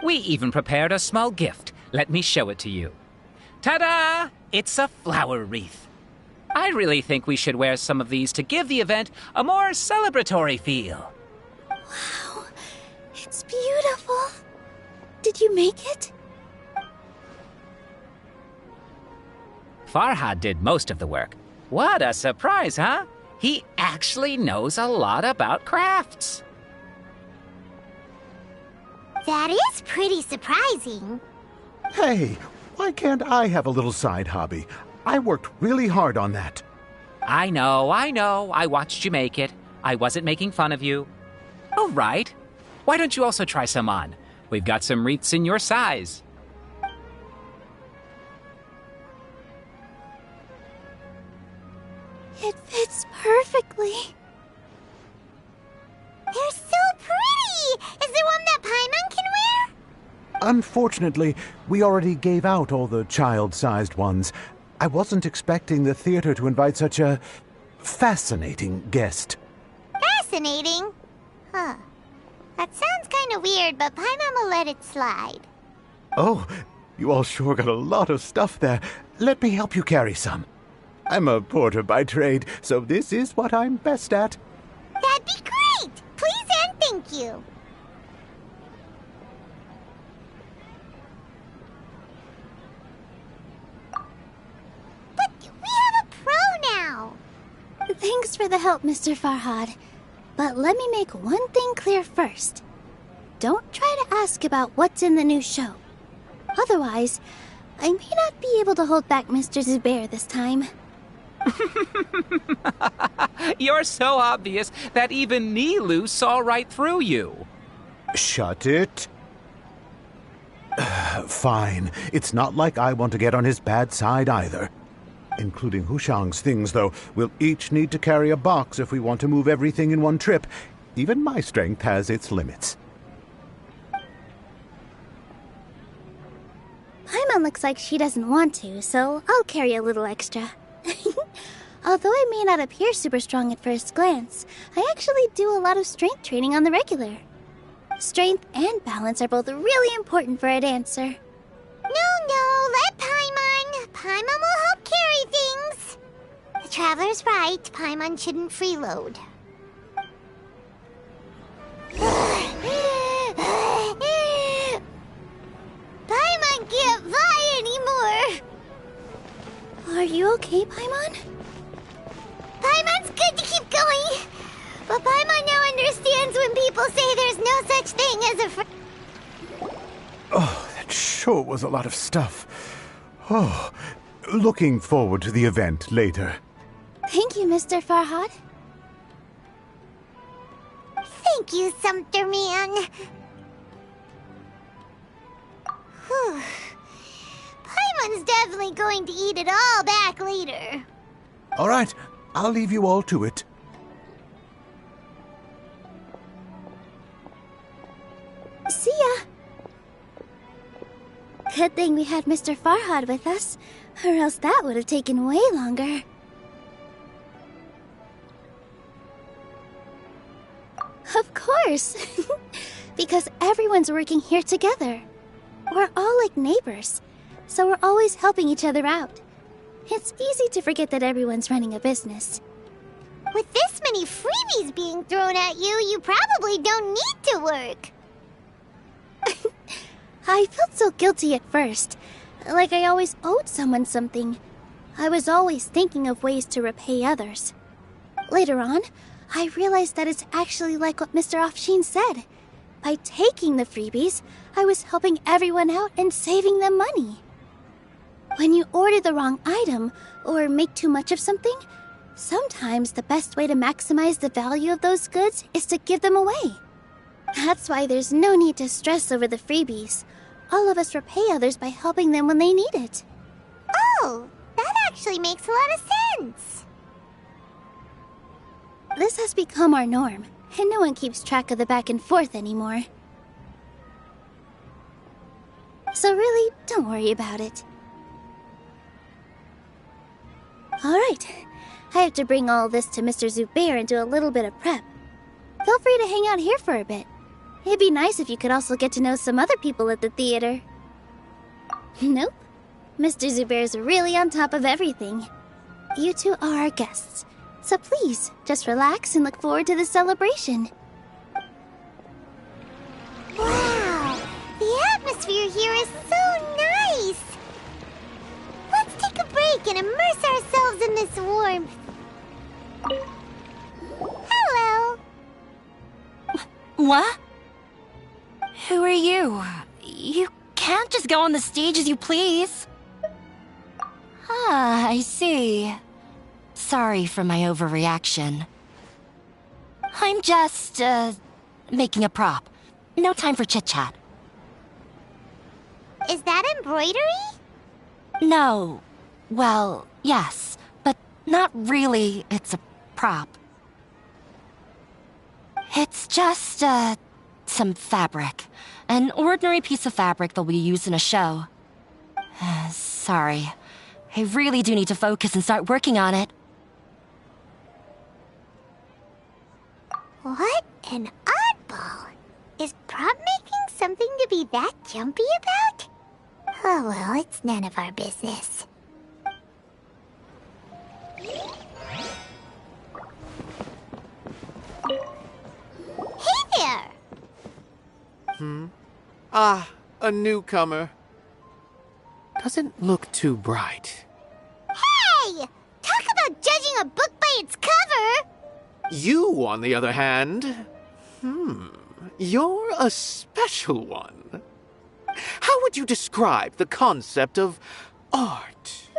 We even prepared a small gift. Let me show it to you. Ta-da! It's a flower wreath. I really think we should wear some of these to give the event a more celebratory feel. Wow, it's beautiful. Did you make it? Farhad did most of the work. What a surprise, huh? He actually knows a lot about crafts. That is pretty surprising. Hey, why can't I have a little side hobby? I worked really hard on that. I know. I watched you make it. I wasn't making fun of you. All right. Why don't you also try some on? We've got some wreaths in your size. It fits perfectly. They're so pretty! Is there one that Paimon can wear? Unfortunately, we already gave out all the child-sized ones. I wasn't expecting the theater to invite such a fascinating guest. Fascinating? Huh. That sounds kind of weird, but Paimon will let it slide. Oh, you all sure got a lot of stuff there. Let me help you carry some. I'm a porter by trade, so this is what I'm best at. That'd be great! Please and thank you. But we have a pro now! Thanks for the help, Mr. Farhad. But let me make one thing clear first. Don't try to ask about what's in the new show. Otherwise, I may not be able to hold back Mr. Zubair this time. You're so obvious that even Nilu saw right through you. Shut it. Fine. It's not like I want to get on his bad side either. Including Hushang's things, though. We'll each need to carry a box if we want to move everything in one trip. Even my strength has its limits. Paimon looks like she doesn't want to, so I'll carry a little extra. Although I may not appear super strong at first glance, I actually do a lot of strength training on the regular. Strength and balance are both really important for a dancer. No, let Paimon. Paimon will help carry things. The Traveler's right. Paimon shouldn't freeload. Paimon can't fly anymore. Are you okay, Paimon? Paimon's good to keep going. But Paimon now understands when people say there's no such thing as a friend. Oh, that sure was a lot of stuff. Oh, looking forward to the event later. Thank you, Mr. Farhad. Thank you, Sumpter Man. Whew. Paimon's definitely going to eat it all back later. All right, I'll leave you all to it. See ya. Good thing we had Mr. Farhad with us, or else that would have taken way longer. Of course! Because everyone's working here together. We're all like neighbors, so we're always helping each other out. It's easy to forget that everyone's running a business. With this many freebies being thrown at you, you probably don't need to work. I felt so guilty at first, like I always owed someone something. I was always thinking of ways to repay others. Later on, I realized that it's actually like what Mr. Afshin said. By taking the freebies, I was helping everyone out and saving them money. When you order the wrong item, or make too much of something, sometimes the best way to maximize the value of those goods is to give them away. That's why there's no need to stress over the freebies. All of us repay others by helping them when they need it. Oh, that actually makes a lot of sense. This has become our norm, and no one keeps track of the back and forth anymore. So really, don't worry about it. Alright, I have to bring all this to Mr. Zubair and do a little bit of prep. Feel free to hang out here for a bit. It'd be nice if you could also get to know some other people at the theater. Nope. Mr. Zubair's really on top of everything. You two are our guests, so please, just relax and look forward to the celebration. Wow, the atmosphere here is so nice. Let's take a break and immerse ourselves in this warmth. Hello. What? Who are you? You can't just go on the stage as you please. Ah, I see. Sorry for my overreaction. I'm just, making a prop. No time for chit-chat. Is that embroidery? No. Well, yes, but not really. It's a prop. It's just, some fabric. An ordinary piece of fabric that'll be used in a show. Sorry. I really do need to focus and start working on it. What an oddball. Is prop making something to be that jumpy about? Oh well, it's none of our business. Hey there! Ah, a newcomer. Doesn't look too bright. Hey! Talk about judging a book by its cover! You, on the other hand, you're a special one. How would you describe the concept of art?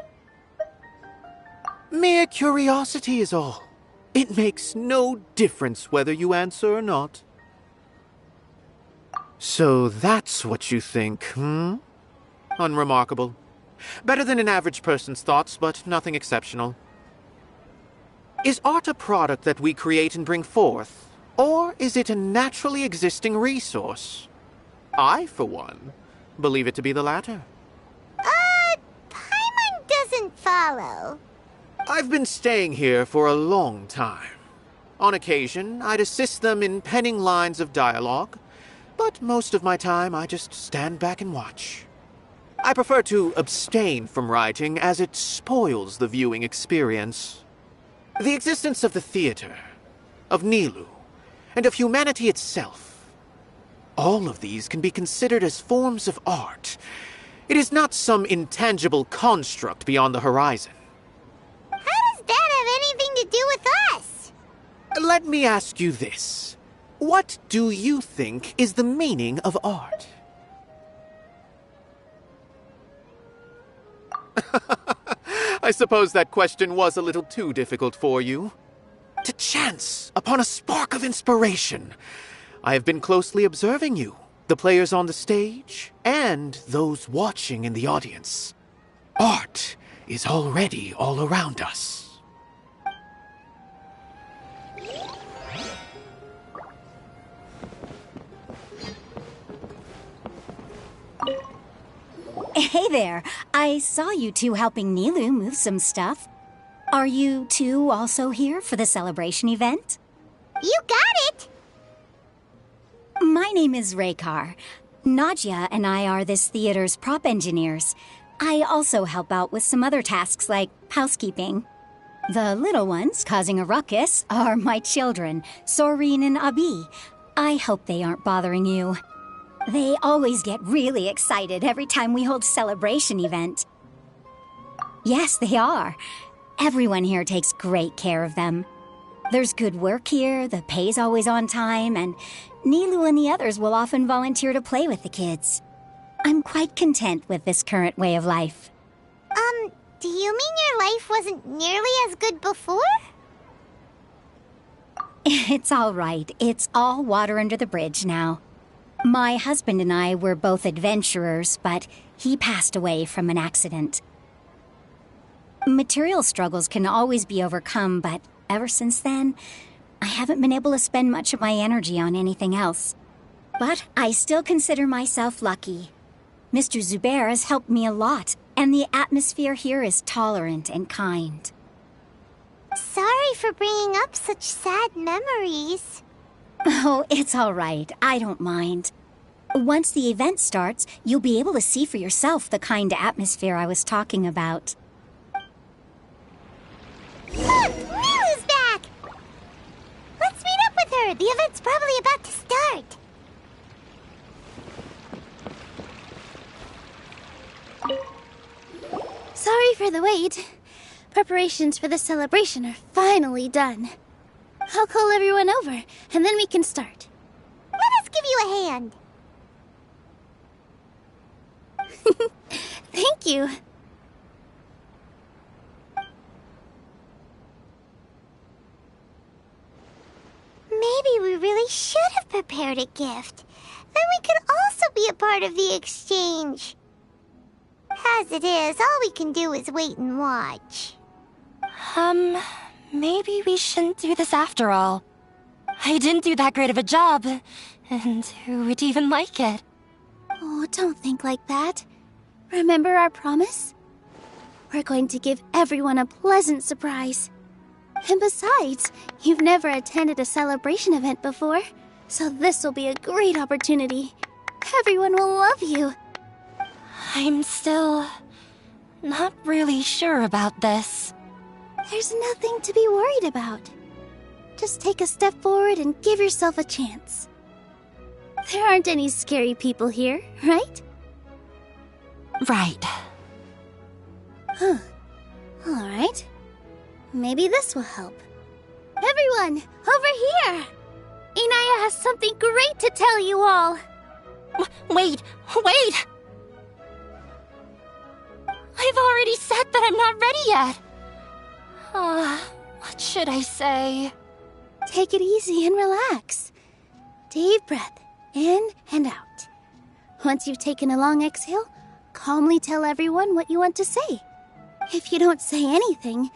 Mere curiosity is all. It makes no difference whether you answer or not. So that's what you think, Unremarkable. Better than an average person's thoughts, but nothing exceptional. Is art a product that we create and bring forth, or is it a naturally existing resource? I, for one, believe it to be the latter. Paimon doesn't follow. I've been staying here for a long time. On occasion, I'd assist them in penning lines of dialogue, but most of my time I just stand back and watch. I prefer to abstain from writing as it spoils the viewing experience. The existence of the theater, of Nilou, and of humanity itself. All of these can be considered as forms of art. It is not some intangible construct beyond the horizon. How does that have anything to do with us? Let me ask you this. What do you think is the meaning of art? I suppose that question was a little too difficult for you. To chance upon a spark of inspiration. I have been closely observing you, the players on the stage, and those watching in the audience. Art is already all around us. Hey there. I saw you two helping Nilou move some stuff. Are you two also here for the celebration event? You got it! My name is Raykar. Nadia and I are this theater's prop engineers. I also help out with some other tasks like housekeeping. The little ones causing a ruckus are my children, Soreen and Abi. I hope they aren't bothering you. They always get really excited every time we hold a celebration event. Yes, they are. Everyone here takes great care of them. There's good work here, the pay's always on time, and Nilou and the others will often volunteer to play with the kids. I'm quite content with this current way of life. Do you mean your life wasn't nearly as good before? It's all right. It's all water under the bridge now. My husband and I were both adventurers, but he passed away from an accident. Material struggles can always be overcome, but ever since then, I haven't been able to spend much of my energy on anything else. But I still consider myself lucky. Mr. Zubair has helped me a lot, and the atmosphere here is tolerant and kind. Sorry for bringing up such sad memories. Oh, it's all right. I don't mind. Once the event starts, you'll be able to see for yourself the kind of atmosphere I was talking about. Look! Nilou's back! Let's meet up with her. The event's probably about to start. Sorry for the wait. Preparations for the celebration are finally done. I'll call everyone over, and then we can start. Let us give you a hand. Thank you. prepared a gift, then we could also be a part of the exchange. As it is, all we can do is wait and watch. Maybe we shouldn't do this after all. I didn't do that great of a job, and who would even like it? Oh, don't think like that. Remember our promise? We're going to give everyone a pleasant surprise. And besides, you've never attended a celebration event before, so this will be a great opportunity. Everyone will love you. I'm still not really sure about this. There's nothing to be worried about. Just take a step forward and give yourself a chance. There aren't any scary people here, right? Right. Huh. Alright. Maybe this will help. Everyone, over here! Inaya has something great to tell you all. Wait! I've already said that I'm not ready yet. What should I say? Take it easy and relax. Deep breath, in and out. Once you've taken a long exhale, calmly tell everyone what you want to say. If you don't say anything,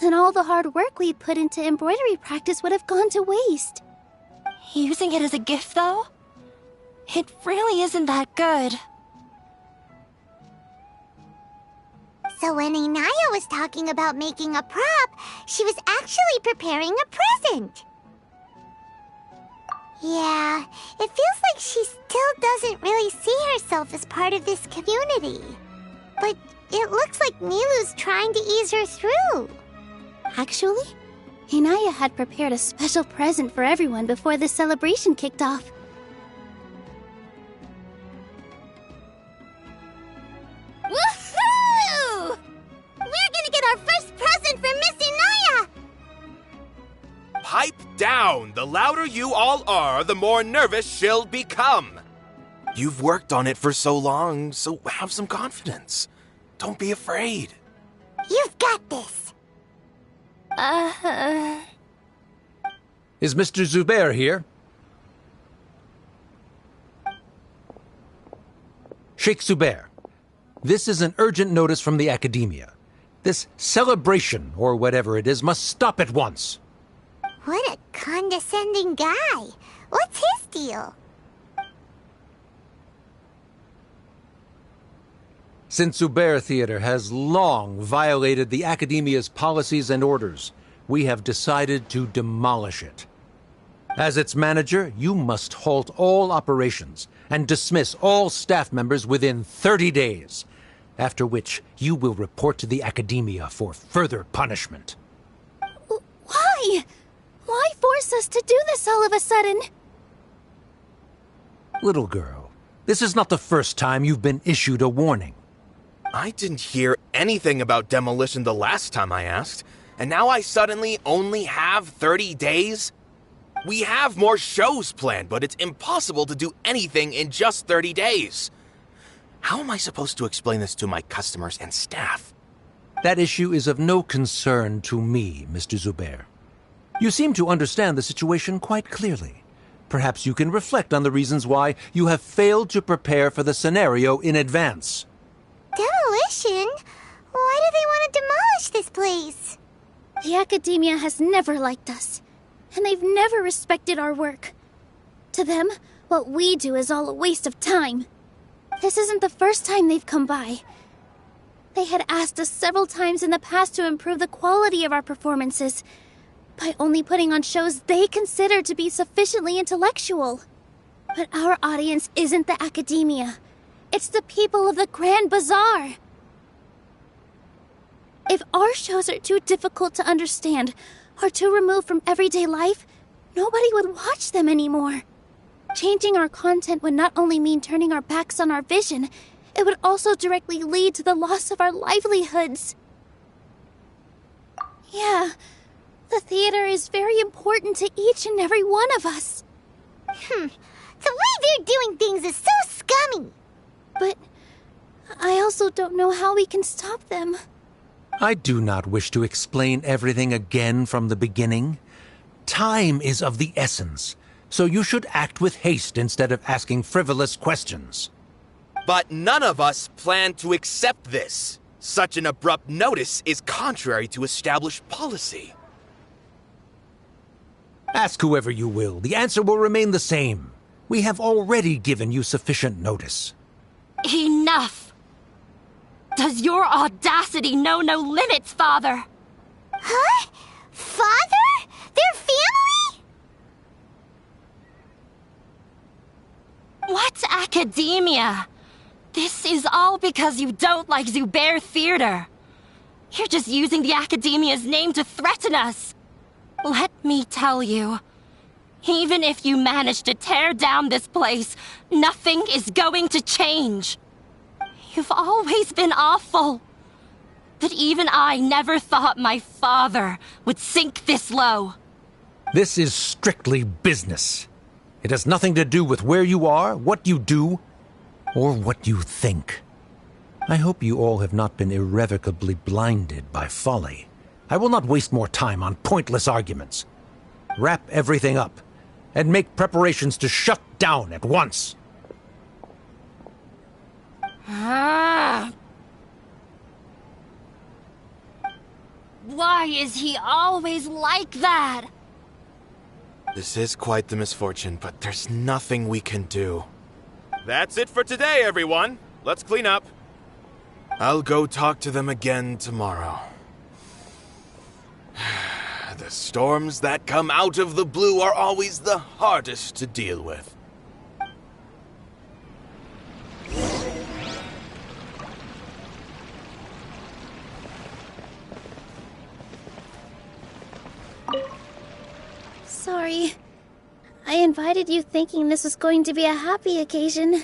then all the hard work we put into embroidery practice would have gone to waste. Using it as a gift, though? It really isn't that good. So when Inaya was talking about making a prop, she was actually preparing a present. Yeah, it feels like she still doesn't really see herself as part of this community. But it looks like Nilu's trying to ease her through. Actually, Inaya had prepared a special present for everyone before the celebration kicked off. Woohoo! We're gonna get our first present from Miss Inaya! Pipe down! The louder you all are, the more nervous she'll become. You've worked on it for so long, so have some confidence. Don't be afraid. You've got this. Is Mr. Zubair here? Sheikh Zubair, this is an urgent notice from the Academia. This celebration, or whatever it is, must stop at once. What a condescending guy. What's his deal? Since Zubair Theater has long violated the Academia's policies and orders, we have decided to demolish it. As its manager, you must halt all operations and dismiss all staff members within 30 days, after which you will report to the Academia for further punishment. Why? Why force us to do this all of a sudden? Little girl, this is not the first time you've been issued a warning. I didn't hear anything about demolition the last time I asked, and now I suddenly only have 30 days? We have more shows planned, but it's impossible to do anything in just 30 days. How am I supposed to explain this to my customers and staff? That issue is of no concern to me, Mr. Zubair. You seem to understand the situation quite clearly. Perhaps you can reflect on the reasons why you have failed to prepare for the scenario in advance. Demolition? Why do they want to demolish this place? The Academia has never liked us, and they've never respected our work. To them, what we do is all a waste of time. This isn't the first time they've come by. They had asked us several times in the past to improve the quality of our performances by only putting on shows they consider to be sufficiently intellectual. But our audience isn't the Academia. It's the people of the Grand Bazaar. If our shows are too difficult to understand or too removed from everyday life, nobody would watch them anymore. Changing our content would not only mean turning our backs on our vision, it would also directly lead to the loss of our livelihoods. Yeah, the theater is very important to each and every one of us. The way they're doing things is so scummy. But I also don't know how we can stop them. I do not wish to explain everything again from the beginning. Time is of the essence. So you should act with haste instead of asking frivolous questions. But none of us plan to accept this. Such an abrupt notice is contrary to established policy. Ask whoever you will. The answer will remain the same. We have already given you sufficient notice. Enough! Does your audacity know no limits, Father? Huh? Father? Their family? What academia? This is all because you don't like Zubair Theater. You're just using the academia's name to threaten us. Let me tell you, even if you manage to tear down this place, nothing is going to change. You've always been awful. But even I never thought my father would sink this low. This is strictly business. It has nothing to do with where you are, what you do, or what you think. I hope you all have not been irrevocably blinded by folly. I will not waste more time on pointless arguments. Wrap everything up, and make preparations to shut down at once. Why is he always like that? This is quite the misfortune, but there's nothing we can do. That's it for today, everyone. Let's clean up. I'll go talk to them again tomorrow. The storms that come out of the blue are always the hardest to deal with. Sorry. I invited you thinking this was going to be a happy occasion.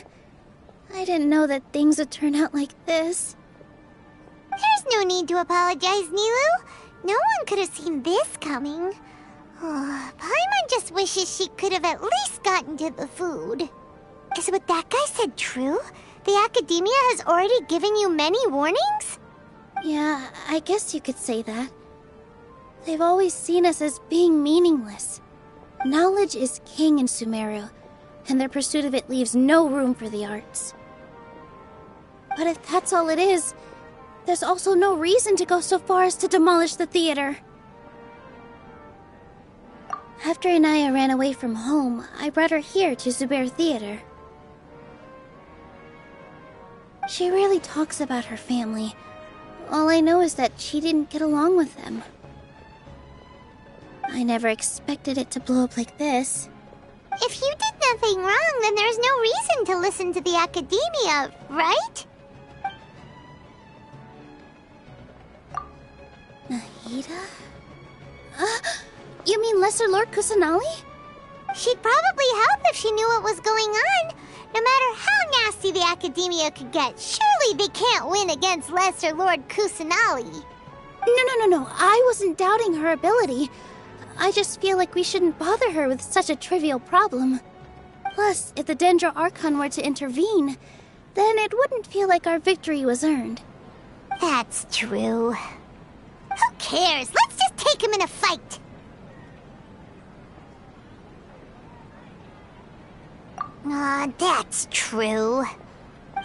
I didn't know that things would turn out like this. There's no need to apologize, Nilu. No one could have seen this coming. Oh, Paimon just wishes she could have at least gotten to the food. Is what that guy said true? The academia has already given you many warnings? Yeah, I guess you could say that. They've always seen us as being meaningless. Knowledge is king in Sumeru, and their pursuit of it leaves no room for the arts. But if that's all it is, there's also no reason to go so far as to demolish the theater. After Inaya ran away from home, I brought her here to Zubair Theater. She rarely talks about her family. All I know is that she didn't get along with them. I never expected it to blow up like this. If you did nothing wrong, then there's no reason to listen to the academia, right? Nahida? You mean Lesser Lord Kusanali? She'd probably help if she knew what was going on. No matter how nasty the academia could get, surely they can't win against Lesser Lord Kusanali. No. I wasn't doubting her ability. I just feel like we shouldn't bother her with such a trivial problem. Plus, if the Dendro Archon were to intervene, then it wouldn't feel like our victory was earned. That's true. Who cares? Let's just take him in a fight. That's true.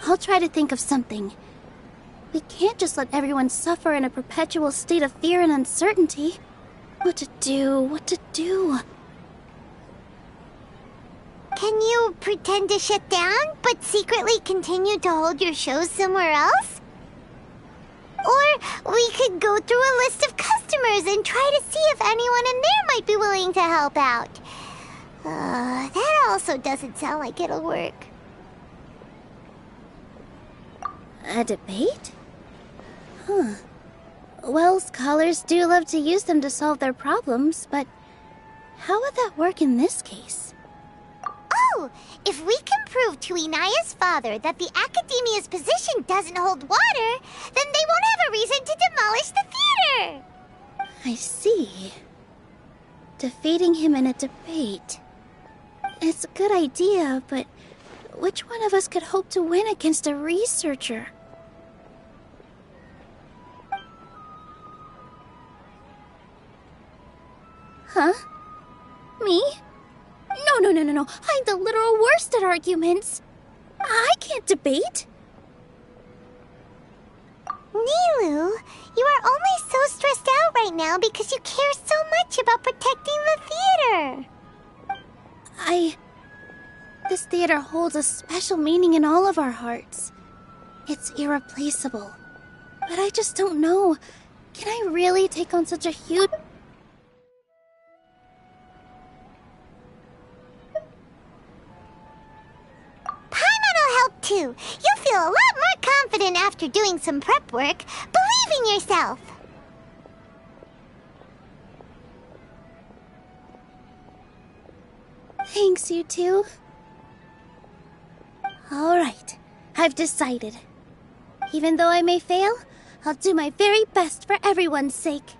I'll try to think of something. We can't just let everyone suffer in a perpetual state of fear and uncertainty. What to do? Can you pretend to shut down, but secretly continue to hold your shows somewhere else? Or we could go through a list of customers and try to see if anyone in there might be willing to help out. That also doesn't sound like it'll work. A debate? Huh. Well, scholars do love to use them to solve their problems, but how would that work in this case? Oh, if we can prove to Inaya's father that the academia's position doesn't hold water, then they won't have a reason to demolish the theater! I see. Defeating him in a debate. It's a good idea, but which one of us could hope to win against a researcher? Huh? Me? No. I'm the literal worst at arguments. I can't debate. Nilu, you are only so stressed out right now because you care so much about protecting the theater. This theater holds a special meaning in all of our hearts. It's irreplaceable. But I just don't know. Can I really take on such a huge... Paimon'll help too. You'll feel a lot more confident after doing some prep work. Believe in yourself. Thanks, you two. Alright, I've decided. Even though I may fail, I'll do my very best for everyone's sake.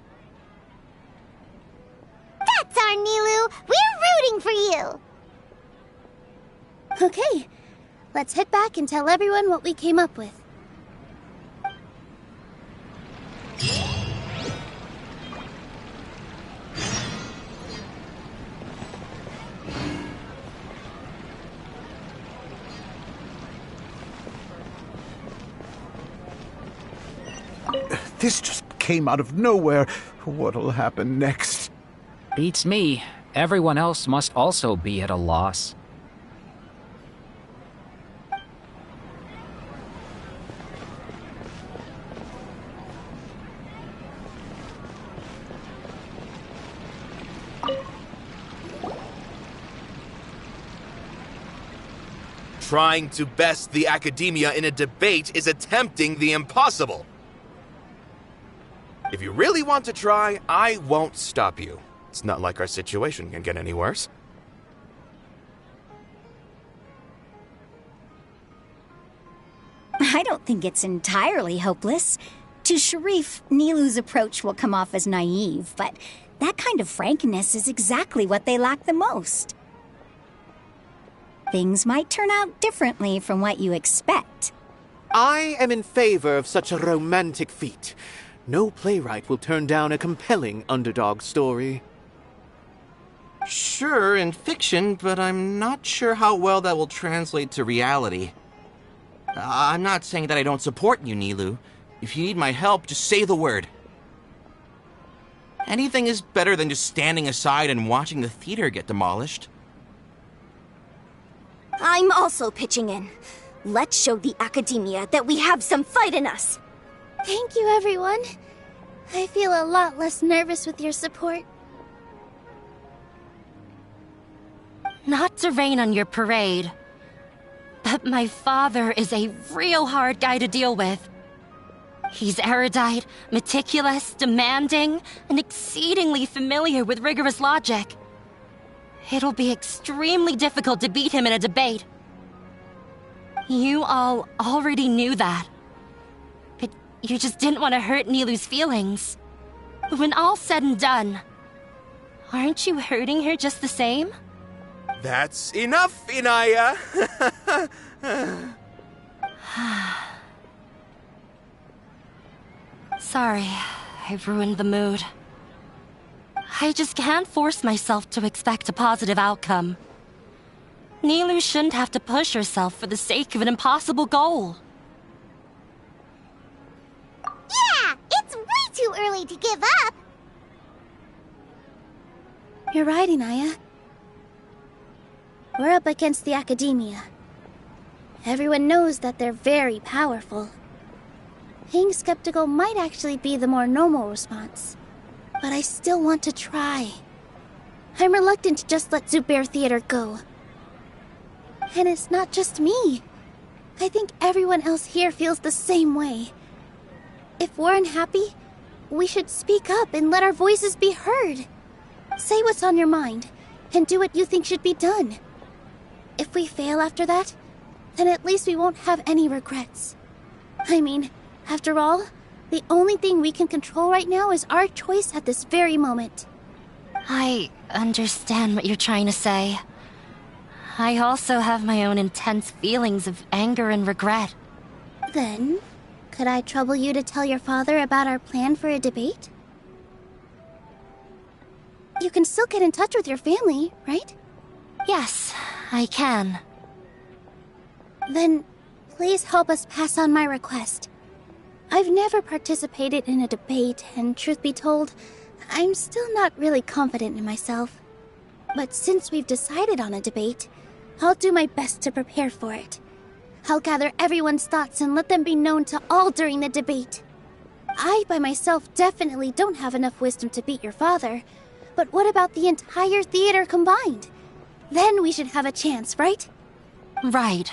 That's our Nilu! We're rooting for you! Okay, let's head back and tell everyone what we came up with. This just came out of nowhere. What'll happen next? Beats me. Everyone else must also be at a loss. Trying to best the academia in a debate is attempting the impossible. If you really want to try, I won't stop you. It's not like our situation can get any worse. I don't think it's entirely hopeless. To Sharif, Nilu's approach will come off as naive, but that kind of frankness is exactly what they lack the most. Things might turn out differently from what you expect. I am in favor of such a romantic feat. No playwright will turn down a compelling underdog story. Sure, in fiction, but I'm not sure how well that will translate to reality. I'm not saying that I don't support you, Nilu. If you need my help, just say the word. Anything is better than just standing aside and watching the theater get demolished. I'm also pitching in. Let's show the academia that we have some fight in us. Thank you, everyone. I feel a lot less nervous with your support. Not to rain on your parade, but my father is a real hard guy to deal with. He's erudite, meticulous, demanding, and exceedingly familiar with rigorous logic. It'll be extremely difficult to beat him in a debate. You all already knew that. But you just didn't want to hurt Nilu's feelings. When all's said and done, aren't you hurting her just the same? That's enough, Inaya! Sorry, I ruined the mood. I just can't force myself to expect a positive outcome. Nilu shouldn't have to push herself for the sake of an impossible goal. Yeah, it's way too early to give up. You're right, Inaya. We're up against the academia. Everyone knows that they're very powerful. Being skeptical might actually be the more normal response. But I still want to try. I'm reluctant to just let Zubair Theater go. And it's not just me. I think everyone else here feels the same way. If we're unhappy, we should speak up and let our voices be heard. Say what's on your mind, and do what you think should be done. If we fail after that, then at least we won't have any regrets. I mean, after all, the only thing we can control right now is our choice at this very moment. I understand what you're trying to say. I also have my own intense feelings of anger and regret. Then, could I trouble you to tell your father about our plan for a debate? You can still get in touch with your family, right? Yes, I can. Then, please help us pass on my request. I've never participated in a debate, and truth be told, I'm still not really confident in myself. But since we've decided on a debate, I'll do my best to prepare for it. I'll gather everyone's thoughts and let them be known to all during the debate. I, by myself, definitely don't have enough wisdom to beat your father. But what about the entire theater combined? Then we should have a chance, right? Right.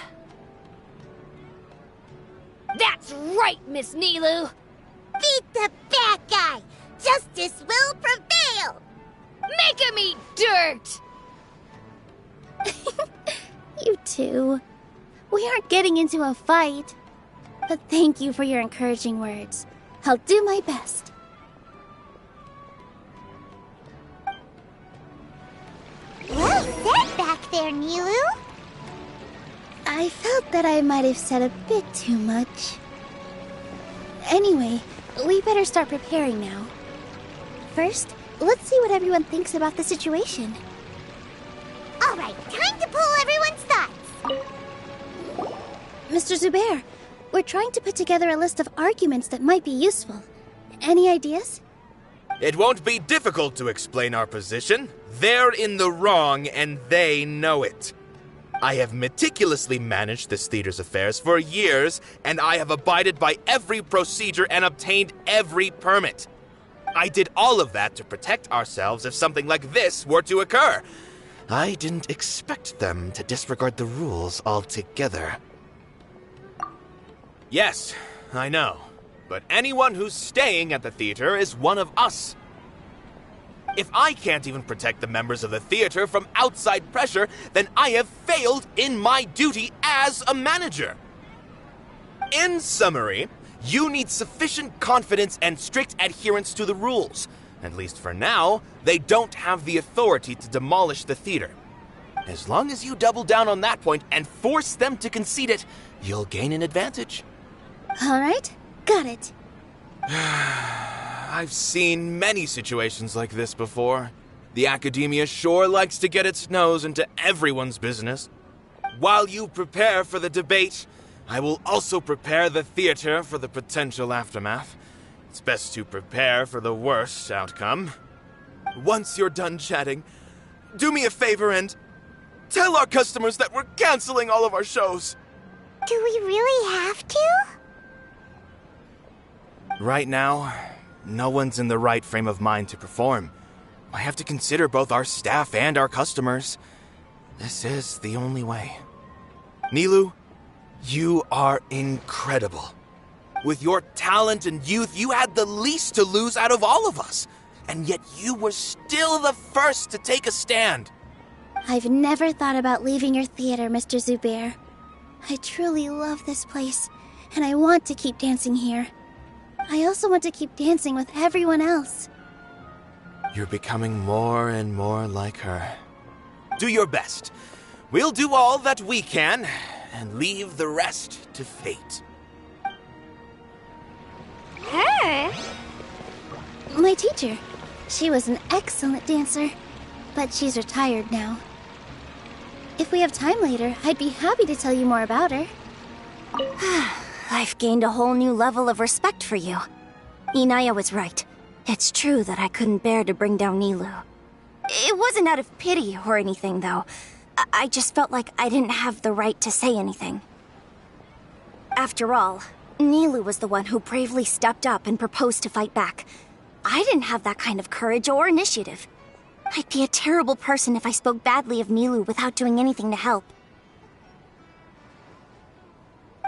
That's right, Miss Nilu! Beat the bad guy! Justice will prevail! Make him eat dirt! You two. We aren't getting into a fight. But thank you for your encouraging words. I'll do my best. Well said back there, Nilu. I felt that I might have said a bit too much. Anyway, we better start preparing now. First, let's see what everyone thinks about the situation. All right, time to pull everyone's thoughts. Mr. Zubair, we're trying to put together a list of arguments that might be useful. Any ideas? It won't be difficult to explain our position. They're in the wrong, and they know it. I have meticulously managed this theater's affairs for years, and I have abided by every procedure and obtained every permit. I did all of that to protect ourselves if something like this were to occur. I didn't expect them to disregard the rules altogether. Yes, I know. But anyone who's staying at the theater is one of us. If I can't even protect the members of the theater from outside pressure, then I have failed in my duty as a manager. In summary, you need sufficient confidence and strict adherence to the rules. At least for now, they don't have the authority to demolish the theater. As long as you double down on that point and force them to concede it, you'll gain an advantage. All right, got it. I've seen many situations like this before. The academia sure likes to get its nose into everyone's business. While you prepare for the debate, I will also prepare the theater for the potential aftermath. It's best to prepare for the worst outcome. Once you're done chatting, do me a favor and tell our customers that we're canceling all of our shows. Do we really have to? Right now, no one's in the right frame of mind to perform. I have to consider both our staff and our customers. This is the only way. Nilu, you are incredible. With your talent and youth, you had the least to lose out of all of us. And yet you were still the first to take a stand. I've never thought about leaving your theater, Mr. Zubair. I truly love this place, and I want to keep dancing here. I also want to keep dancing with everyone else. You're becoming more and more like her. Do your best. We'll do all that we can, and leave the rest to fate. Her? My teacher. She was an excellent dancer, but she's retired now. If we have time later, I'd be happy to tell you more about her. I've gained a whole new level of respect for you. Inaya was right. It's true that I couldn't bear to bring down Nilu. It wasn't out of pity or anything, though. I just felt like I didn't have the right to say anything. After all, Nilu was the one who bravely stepped up and proposed to fight back. I didn't have that kind of courage or initiative. I'd be a terrible person if I spoke badly of Nilu without doing anything to help.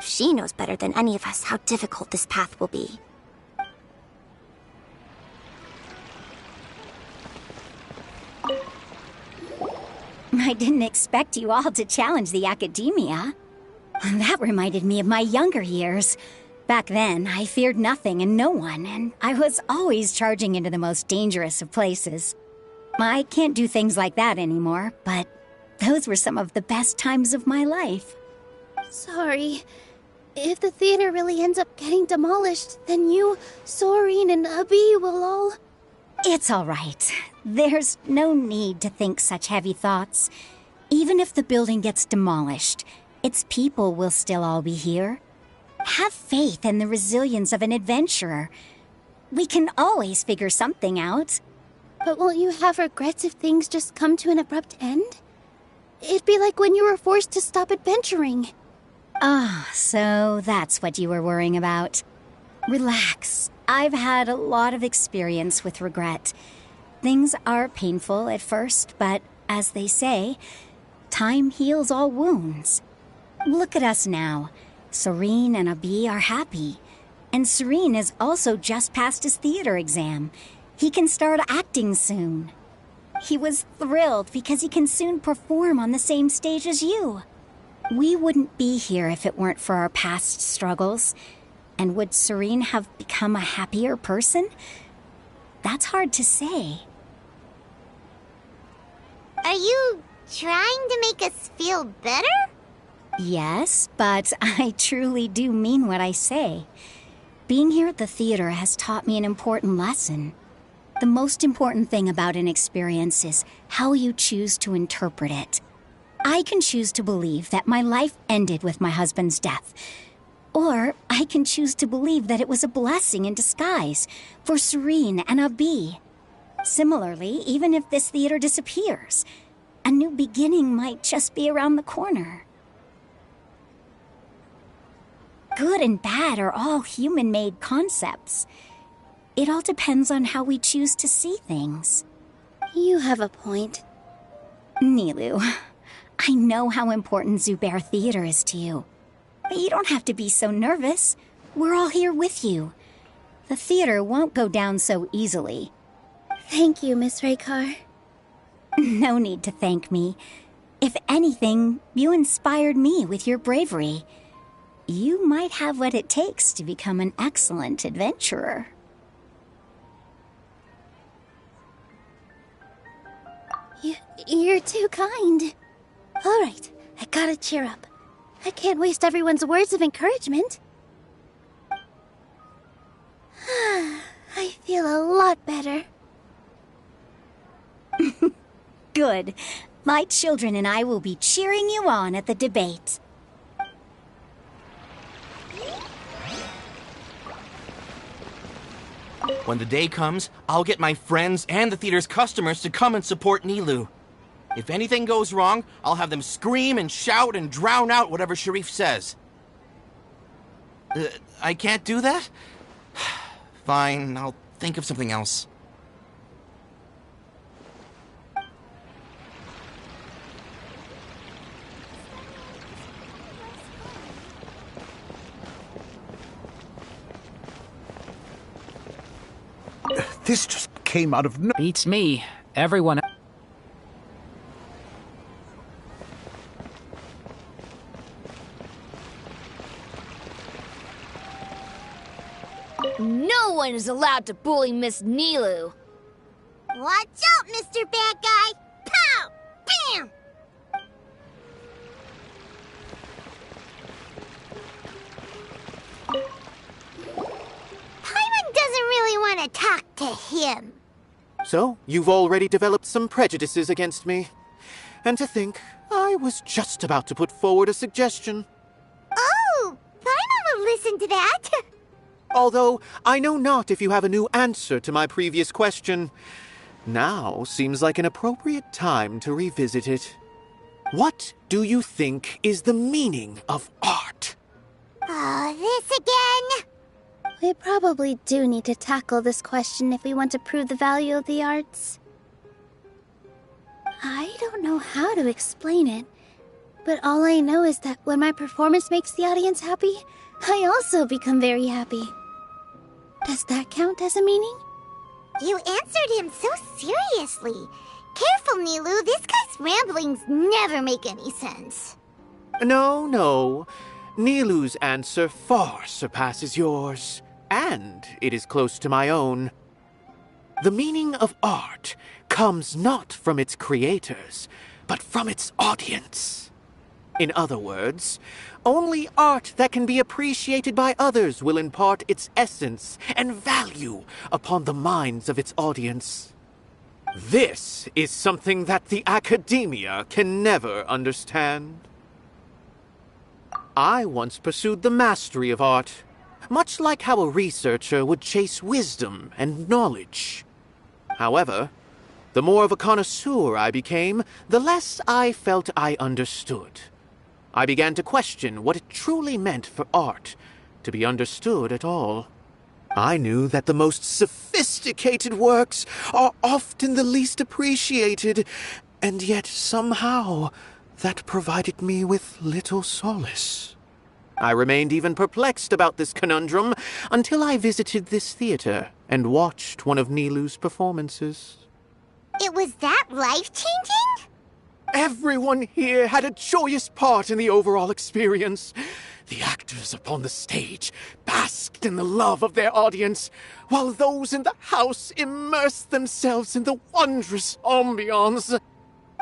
She knows better than any of us how difficult this path will be. I didn't expect you all to challenge the academia. That reminded me of my younger years. Back then, I feared nothing and no one, and I was always charging into the most dangerous of places. I can't do things like that anymore, but those were some of the best times of my life. Sorry. If the theater really ends up getting demolished, then you, Soren, and Abi will all... It's all right. There's no need to think such heavy thoughts. Even if the building gets demolished, its people will still all be here. Have faith in the resilience of an adventurer. We can always figure something out. But won't you have regrets if things just come to an abrupt end? It'd be like when you were forced to stop adventuring. Ah, so that's what you were worrying about. Relax. I've had a lot of experience with regret. Things are painful at first, but as they say, time heals all wounds. Look at us now. Serene and Abi are happy. And Serene has also just passed his theater exam. He can start acting soon. He was thrilled because he can soon perform on the same stage as you. We wouldn't be here if it weren't for our past struggles. And would Serene have become a happier person? That's hard to say. Are you trying to make us feel better? Yes, but I truly do mean what I say. Being here at the theater has taught me an important lesson. The most important thing about an experience is how you choose to interpret it. I can choose to believe that my life ended with my husband's death. Or I can choose to believe that it was a blessing in disguise for Serene and Abi. Similarly, even if this theater disappears, a new beginning might just be around the corner. Good and bad are all human-made concepts. It all depends on how we choose to see things. You have a point. Nilou, I know how important Zubair Theater is to you. But you don't have to be so nervous. We're all here with you. The theater won't go down so easily. Thank you, Miss Raykar. No need to thank me. If anything, you inspired me with your bravery. You might have what it takes to become an excellent adventurer. You're too kind. All right, I gotta cheer up. I can't waste everyone's words of encouragement. I feel a lot better. Good. My children and I will be cheering you on at the debate. When the day comes, I'll get my friends and the theater's customers to come and support Nilou. If anything goes wrong, I'll have them scream and shout and drown out whatever Sharif says. I can't do that? Fine, I'll think of something else. This just came out of no— Beats me. Everyone... No one is allowed to bully Miss Nilou. Watch out, Mr. Bad Guy! Pow! Bam! Paimon doesn't really want to talk to him. So, you've already developed some prejudices against me. And to think, I was just about to put forward a suggestion. Oh, Paimon will listen to that. Although, I know not if you have a new answer to my previous question. Now seems like an appropriate time to revisit it. What do you think is the meaning of art? Oh, this again? We probably do need to tackle this question if we want to prove the value of the arts. I don't know how to explain it, but all I know is that when my performance makes the audience happy, I also become very happy. Does that count as a meaning? You answered him so seriously. Careful, Nilou. This guy's ramblings never make any sense. No. Nilou's answer far surpasses yours, and it is close to my own. The meaning of art comes not from its creators, but from its audience. In other words, only art that can be appreciated by others will impart its essence and value upon the minds of its audience. This is something that the academia can never understand. I once pursued the mastery of art, much like how a researcher would chase wisdom and knowledge. However, the more of a connoisseur I became, the less I felt I understood. I began to question what it truly meant for art to be understood at all. I knew that the most sophisticated works are often the least appreciated, and yet somehow that provided me with little solace. I remained even perplexed about this conundrum until I visited this theater and watched one of Nilu's performances. It was that life-changing? Everyone here had a joyous part in the overall experience. The actors upon the stage basked in the love of their audience, while those in the house immersed themselves in the wondrous ambiance.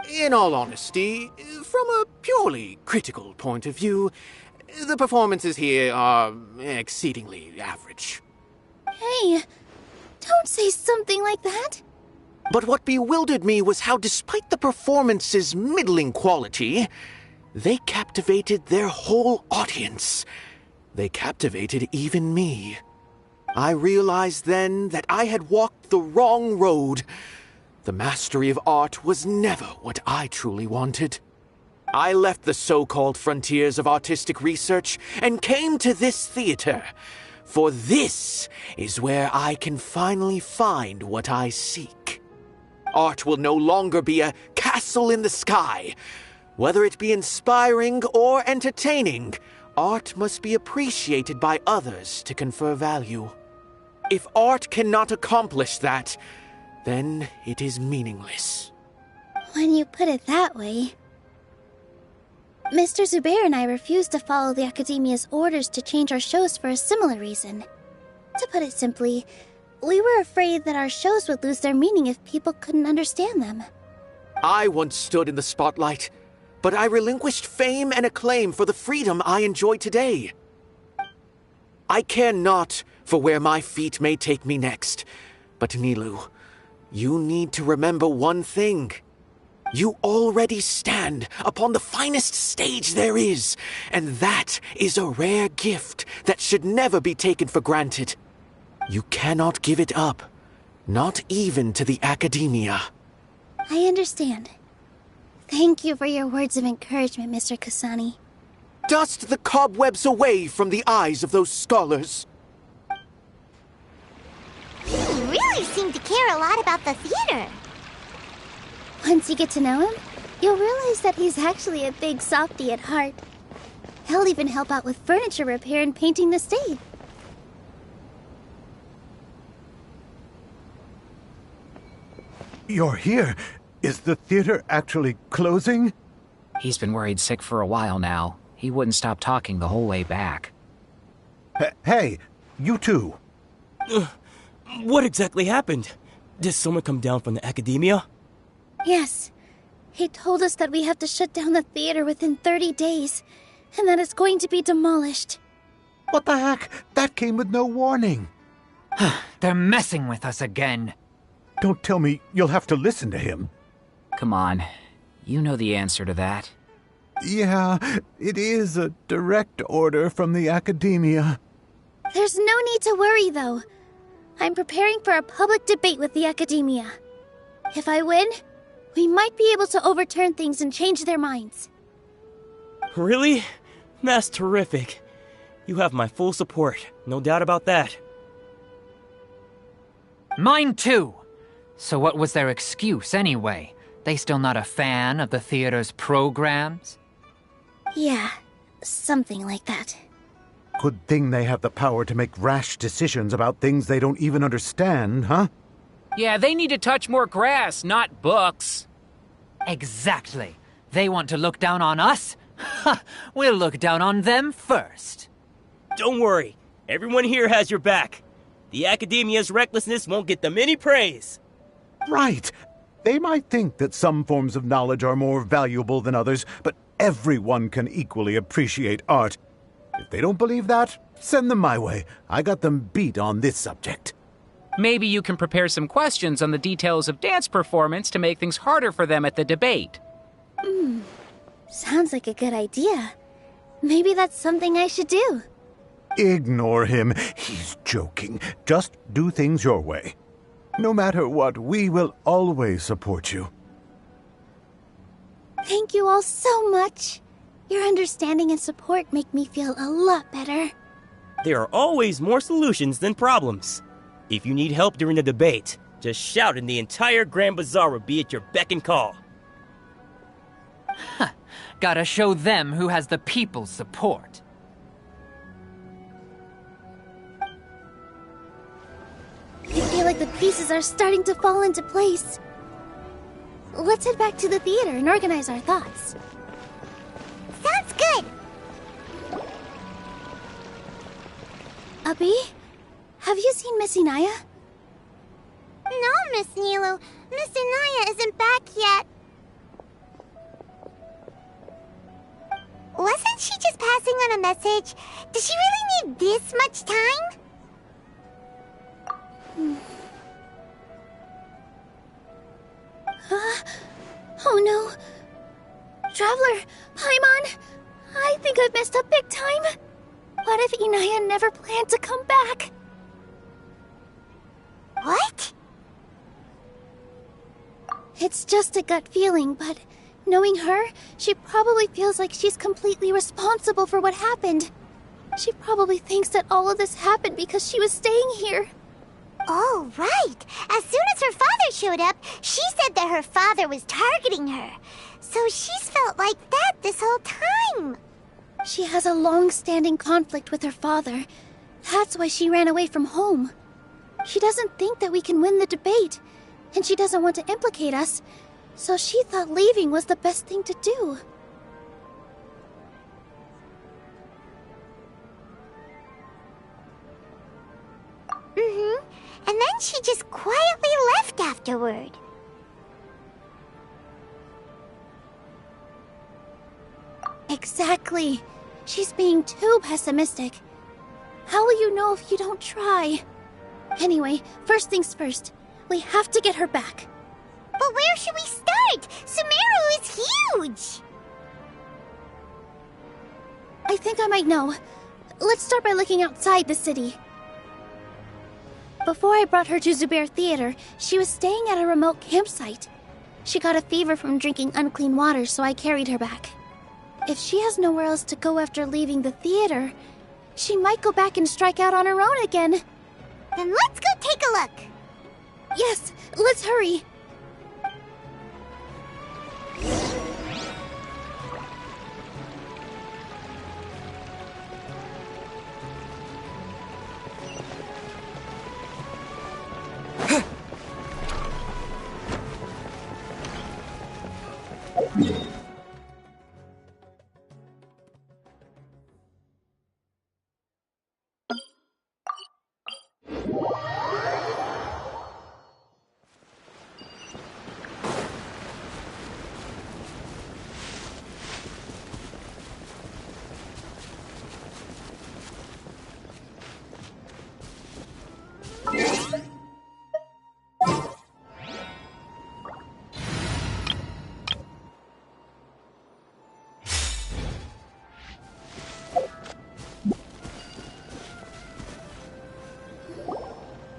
In all honesty, from a purely critical point of view, the performances here are exceedingly average. Hey, don't say something like that. But what bewildered me was how, despite the performance's middling quality, they captivated their whole audience. They captivated even me. I realized then that I had walked the wrong road. The mastery of art was never what I truly wanted. I left the so-called frontiers of artistic research and came to this theater, for this is where I can finally find what I seek. Art will no longer be a castle in the sky. Whether it be inspiring or entertaining, art must be appreciated by others to confer value. If art cannot accomplish that, then it is meaningless. When you put it that way... Mr. Zubair and I refused to follow the Academia's orders to change our shows for a similar reason. To put it simply, we were afraid that our shows would lose their meaning if people couldn't understand them. I once stood in the spotlight, but I relinquished fame and acclaim for the freedom I enjoy today. I care not for where my feet may take me next, but Nilu, you need to remember one thing. You already stand upon the finest stage there is, and that is a rare gift that should never be taken for granted. You cannot give it up, not even to the Academia. I understand. Thank you for your words of encouragement, Mr. Kasani. Dust the cobwebs away from the eyes of those scholars. You really seem to care a lot about the theater. Once you get to know him, you'll realize that he's actually a big softie at heart. He'll even help out with furniture repair and painting the stage. You're here. Is the theater actually closing? He's been worried sick for a while now. He wouldn't stop talking the whole way back. Hey, you two. What exactly happened? Did someone come down from the Academia? Yes. He told us that we have to shut down the theater within 30 days, and that it's going to be demolished. What the heck? That came with no warning. They're messing with us again. Don't tell me you'll have to listen to him. Come on. You know the answer to that. Yeah, it is a direct order from the Academia. There's no need to worry, though. I'm preparing for a public debate with the Academia. If I win, we might be able to overturn things and change their minds. Really? That's terrific. You have my full support, no doubt about that. Mine too. So what was their excuse anyway? They still not a fan of the theater's programs? Yeah, something like that. Good thing they have the power to make rash decisions about things they don't even understand, huh? Yeah, they need to touch more grass, not books. Exactly. They want to look down on us? Ha! We'll look down on them first. Don't worry. Everyone here has your back. The Academia's recklessness won't get them any praise. Right. They might think that some forms of knowledge are more valuable than others, but everyone can equally appreciate art. If they don't believe that, send them my way. I got them beat on this subject. Maybe you can prepare some questions on the details of dance performance to make things harder for them at the debate. Sounds like a good idea. Maybe that's something I should do. Ignore him. He's joking. Just do things your way. No matter what, we will always support you. Thank you all so much. Your understanding and support make me feel a lot better. There are always more solutions than problems. If you need help during the debate, just shout and the entire Grand Bazaar will be at your beck and call. Gotta show them who has the people's support. I feel like the pieces are starting to fall into place. Let's head back to the theater and organize our thoughts. Sounds good! Abby, have you seen Miss Inaya? No, Miss Nilu. Miss Inaya isn't back yet. Wasn't she just passing on a message? Does she really need this much time? Oh no. Traveler, Paimon, I think I've messed up big time. What if Inaya never planned to come back? What? It's just a gut feeling, but knowing her, she probably feels like she's completely responsible for what happened. She probably thinks that all of this happened because she was staying here. Oh, right. As soon as her father showed up, she said that her father was targeting her. So she's felt like that this whole time. She has a long-standing conflict with her father. That's why she ran away from home. She doesn't think that we can win the debate, and she doesn't want to implicate us, so she thought leaving was the best thing to do. And then she just quietly left afterward. Exactly. She's being too pessimistic. How will you know if you don't try? Anyway, first things first. We have to get her back. But where should we start? Sumeru is huge! I think I might know. Let's start by looking outside the city. Before I brought her to Zubair Theater, she was staying at a remote campsite. She got a fever from drinking unclean water, so I carried her back. If she has nowhere else to go after leaving the theater, she might go back and strike out on her own again. Then let's go take a look. Yes, let's hurry.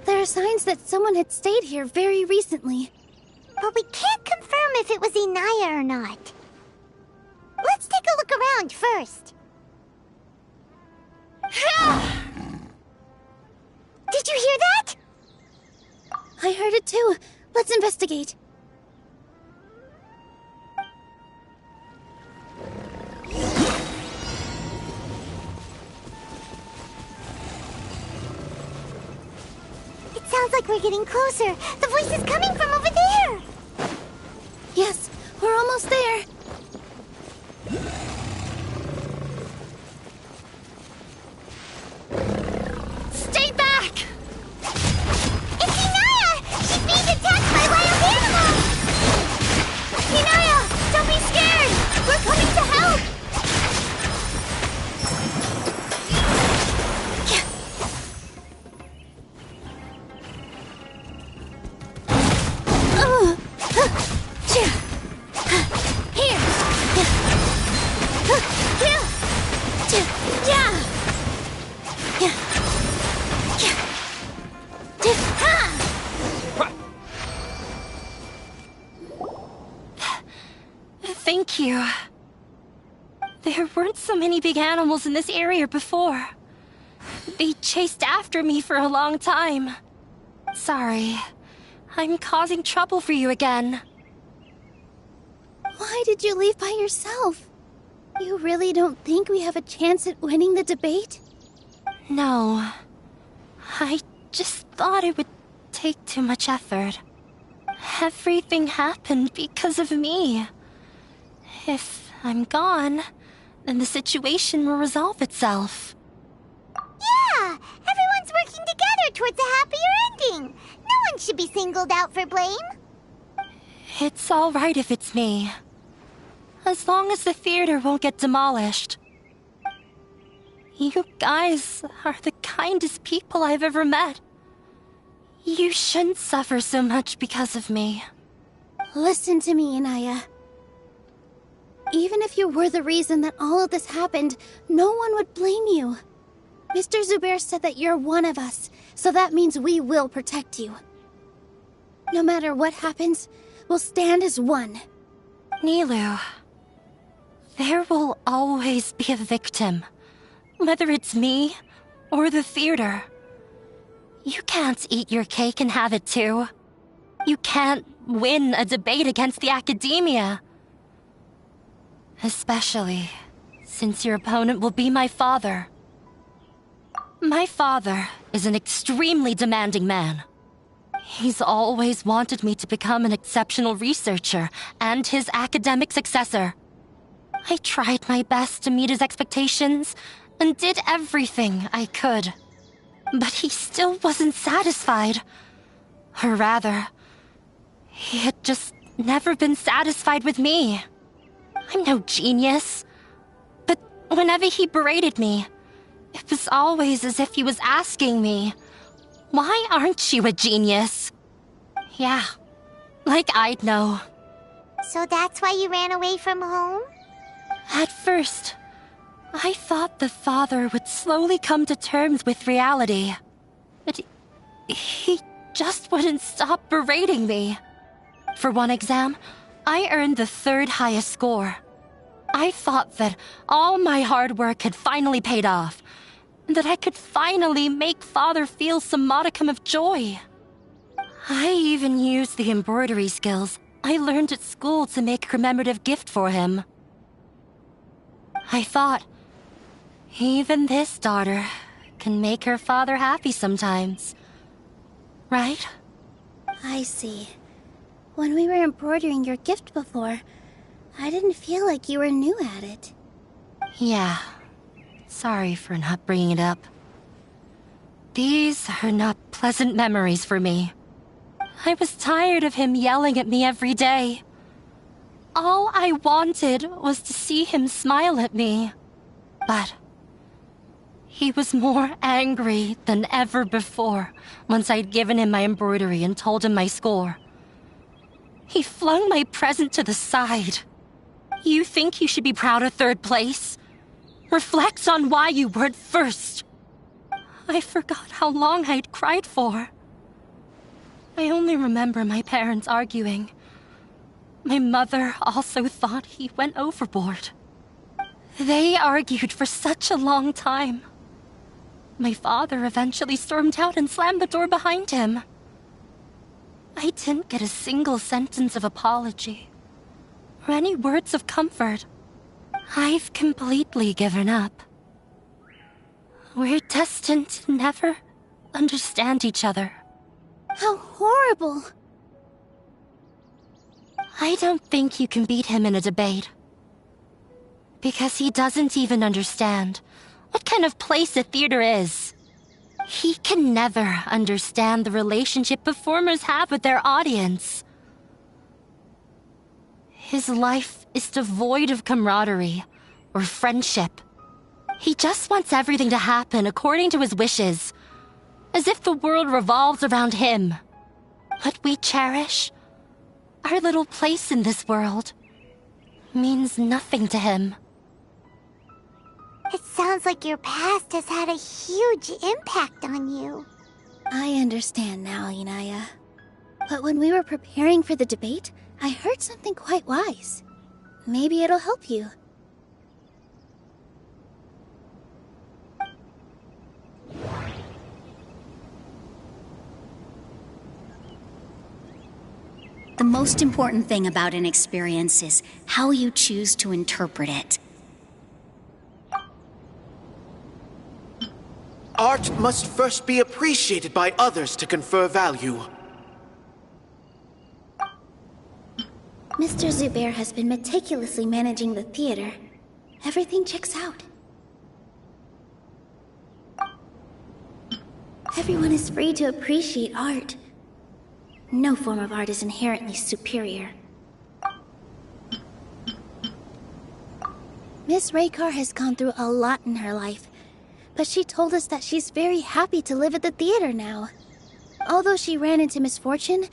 There are signs that someone had stayed here very recently. But we can't confirm if it was Inaya or not. Let's take a look around first. Did you hear that? I heard it too. Let's investigate. It sounds like we're getting closer. The voice is coming from over there. Yes, we're almost there. Stay back! It's Inaya! She's being attacked by wild animals! Inaya, don't be scared! We're coming to help! you. There weren't so many big animals in this area before. They chased after me for a long time. Sorry, I'm causing trouble for you again. Why did you leave by yourself? You really don't think we have a chance at winning the debate? No. I just thought it would take too much effort. Everything happened because of me. If I'm gone, then the situation will resolve itself. Yeah! Everyone's working together towards a happier ending. No one should be singled out for blame. It's all right if it's me. As long as the theater won't get demolished. You guys are the kindest people I've ever met. You shouldn't suffer so much because of me. Listen to me, Inaya. Even if you were the reason that all of this happened, no one would blame you. Mr. Zubair said that you're one of us, so that means we will protect you. No matter what happens, we'll stand as one. Nilou, there will always be a victim, whether it's me or the theater. You can't eat your cake and have it too. You can't win a debate against the academia. Especially since your opponent will be my father. My father is an extremely demanding man. He's always wanted me to become an exceptional researcher and his academic successor. I tried my best to meet his expectations and did everything I could. But he still wasn't satisfied. Or rather, he had just never been satisfied with me. I'm no genius. But whenever he berated me, it was always as if he was asking me, "Why aren't you a genius?" Yeah, like I'd know. So that's why you ran away from home? At first, I thought the father would slowly come to terms with reality. But he just wouldn't stop berating me. For one exam, I earned the 3rd highest score. I thought that all my hard work had finally paid off, and that I could finally make father feel some modicum of joy. I even used the embroidery skills I learned at school to make a commemorative gift for him. I thought, even this daughter can make her father happy sometimes. Right? I see. When we were embroidering your gift before, I didn't feel like you were new at it. Yeah. Sorry for not bringing it up. These are not pleasant memories for me. I was tired of him yelling at me every day. All I wanted was to see him smile at me. But he was more angry than ever before once I'd given him my embroidery and told him my score. He flung my present to the side. You think you should be proud of 3rd place? Reflect on why you weren't first. I forgot how long I'd cried for. I only remember my parents arguing. My mother also thought he went overboard. They argued for such a long time. My father eventually stormed out and slammed the door behind him. I didn't get a single sentence of apology or any words of comfort. I've completely given up. We're destined to never understand each other. How horrible! I don't think you can beat him in a debate. Because he doesn't even understand what kind of place a theater is. He can never understand the relationship performers have with their audience. His life is devoid of camaraderie or friendship. He just wants everything to happen according to his wishes, as if the world revolves around him. What we cherish, our little place in this world, means nothing to him. It sounds like your past has had a huge impact on you. I understand now, Inaya. But when we were preparing for the debate, I heard something quite wise. Maybe it'll help you. The most important thing about an experience is how you choose to interpret it. Art must first be appreciated by others to confer value. Mr. Zubair has been meticulously managing the theater. Everything checks out. Everyone is free to appreciate art. No form of art is inherently superior. Miss Raykar has gone through a lot in her life, but she told us that she's very happy to live at the theater now. Although she ran into misfortune,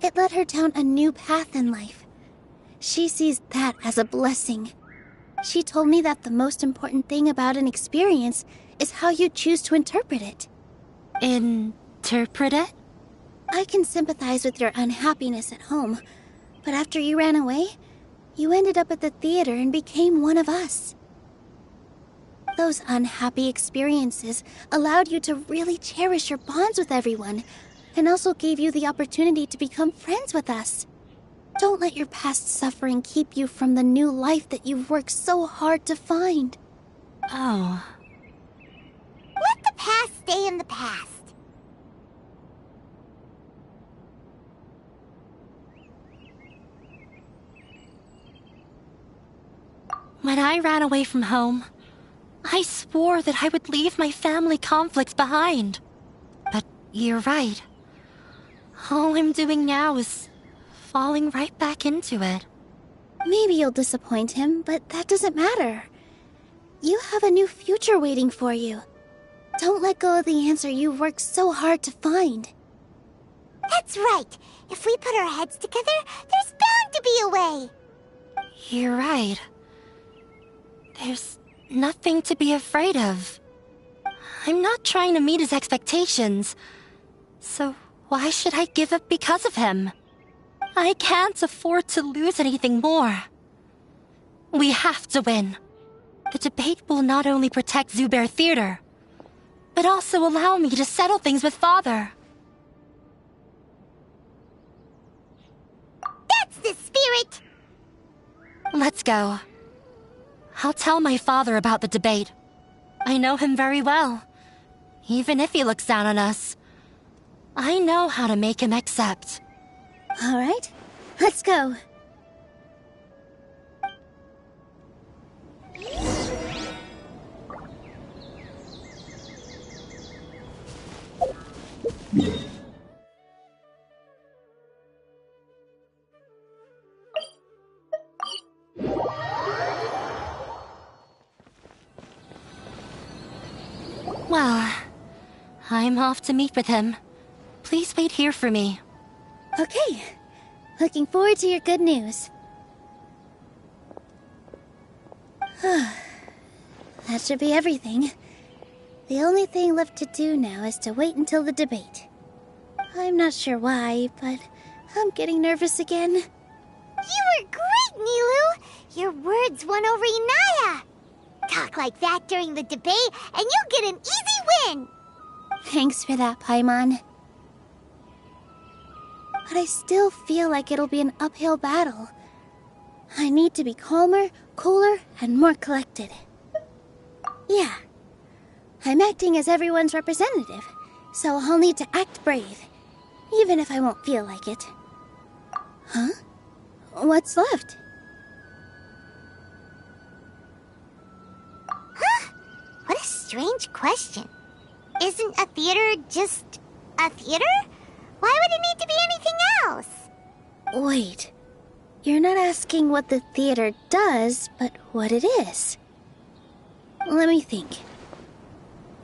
it led her down a new path in life. She sees that as a blessing. She told me that the most important thing about an experience is how you choose to interpret it. Interpret it? I can sympathize with your unhappiness at home, but after you ran away, you ended up at the theater and became one of us. Those unhappy experiences allowed you to really cherish your bonds with everyone, and also gave you the opportunity to become friends with us. Don't let your past suffering keep you from the new life that you've worked so hard to find. Oh. Let the past stay in the past. When I ran away from home, I swore that I would leave my family conflicts behind. But you're right. All I'm doing now is falling right back into it. Maybe you'll disappoint him, but that doesn't matter. You have a new future waiting for you. Don't let go of the answer you've worked so hard to find. That's right. If we put our heads together, there's bound to be a way. You're right. There's nothing to be afraid of. I'm not trying to meet his expectations. So why should I give up because of him? I can't afford to lose anything more. We have to win. The debate will not only protect Zubair Theater, but also allow me to settle things with Father. That's the spirit! Let's go. I'll tell my father about the debate. I know him very well. Even if he looks down on us, I know how to make him accept. All right, let's go. Well, I'm off to meet with him. Please wait here for me. Okay. Looking forward to your good news. That should be everything. The only thing left to do now is to wait until the debate. I'm not sure why, but I'm getting nervous again. You were great, Nilou! Your words won over Inaya! Talk like that during the debate, and you'll get an easy win! Thanks for that, Paimon. But I still feel like it'll be an uphill battle. I need to be calmer, cooler, and more collected. Yeah. I'm acting as everyone's representative, so I'll need to act brave, even if I won't feel like it. Huh? What's left? Huh? What a strange question. Isn't a theater just a theater? Why would it need to be anything else? Wait. You're not asking what the theater does, but what it is. Let me think.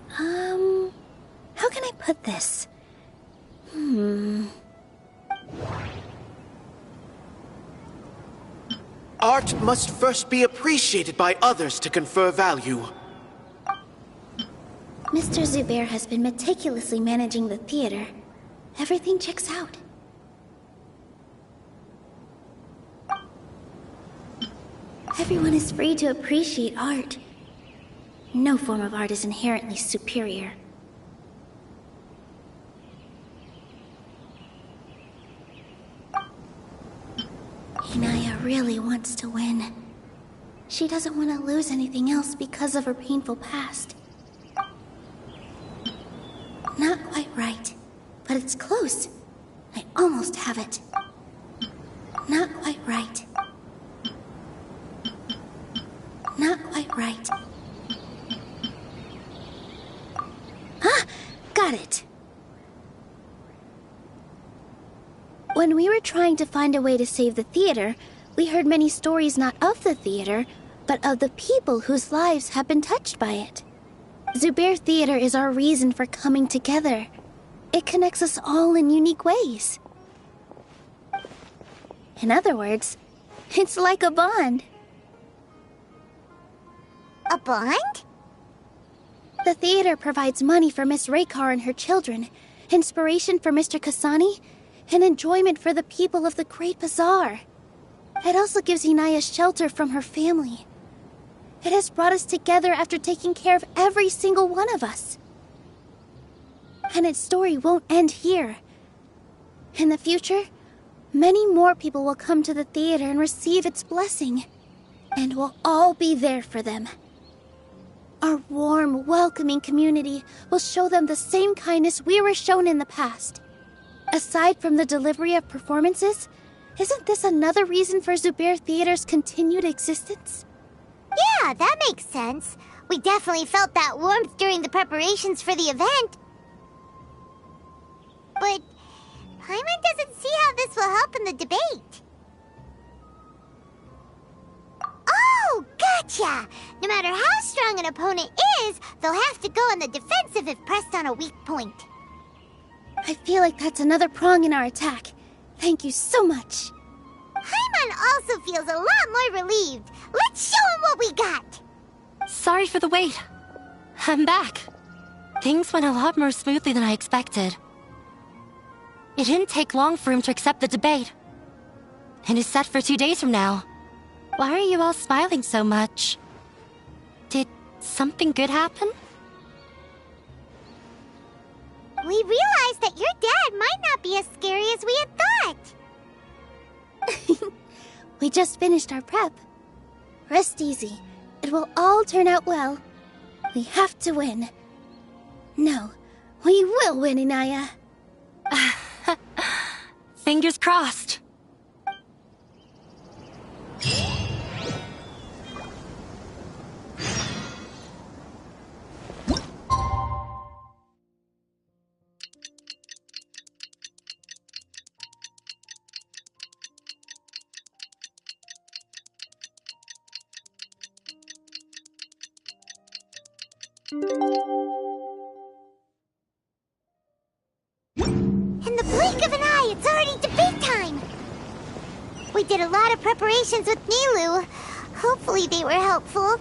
How can I put this? Art must first be appreciated by others to confer value. Mr. Zubair has been meticulously managing the theater. Everything checks out. Everyone is free to appreciate art. No form of art is inherently superior. Inaya really wants to win. She doesn't want to lose anything else because of her painful past. Not quite right, but it's close. I almost have it. Not quite right. Not quite right. Ah! Got it! When we were trying to find a way to save the theater, we heard many stories not of the theater, but of the people whose lives have been touched by it. Zubair Theater is our reason for coming together. It connects us all in unique ways. In other words, it's like a bond. A bond? The theater provides money for Miss Raykar and her children, inspiration for Mr. Kasani, and enjoyment for the people of the Great Bazaar. It also gives Inaya shelter from her family. It has brought us together after taking care of every single one of us. And its story won't end here. In the future, many more people will come to the theater and receive its blessing. And we'll all be there for them. Our warm, welcoming community will show them the same kindness we were shown in the past. Aside from the delivery of performances, isn't this another reason for Zubair Theater's continued existence? Yeah, that makes sense. We definitely felt that warmth during the preparations for the event. But Paimon doesn't see how this will help in the debate. Oh, gotcha! No matter how strong an opponent is, they'll have to go on the defensive if pressed on a weak point. I feel like that's another prong in our attack. Thank you so much. Paimon also feels a lot more relieved. Let's show him what we got! Sorry for the wait. I'm back. Things went a lot more smoothly than I expected. It didn't take long for him to accept the debate. And is set for 2 days from now. Why are you all smiling so much? Did something good happen? We realized that your dad might not be as scary as we had thought. We just finished our prep. Rest easy. It will all turn out well. We have to win. No, we will win, Inaya. Fingers crossed. In the blink of an eye, it's already debate time! We did a lot of preparations with Nilou. Hopefully they were helpful.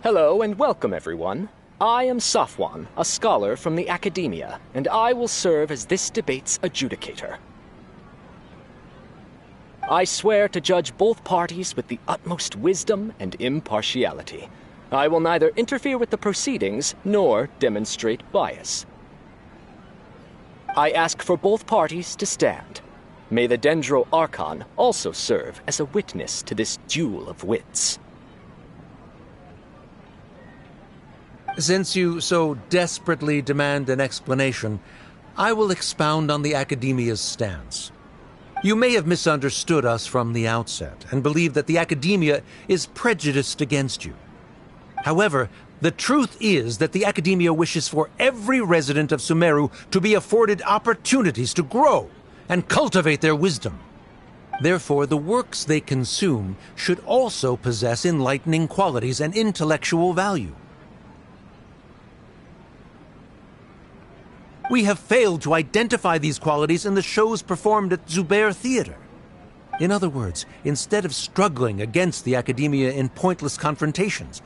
Hello and welcome, everyone. I am Safwan, a scholar from the Academia, and I will serve as this debate's adjudicator. I swear to judge both parties with the utmost wisdom and impartiality. I will neither interfere with the proceedings nor demonstrate bias. I ask for both parties to stand. May the Dendro Archon also serve as a witness to this duel of wits. Since you so desperately demand an explanation, I will expound on the Academia's stance. You may have misunderstood us from the outset and believe that the Academia is prejudiced against you. However, the truth is that the Academia wishes for every resident of Sumeru to be afforded opportunities to grow and cultivate their wisdom. Therefore, the works they consume should also possess enlightening qualities and intellectual value. We have failed to identify these qualities in the shows performed at Zubair Theater. In other words, instead of struggling against the academia in pointless confrontations,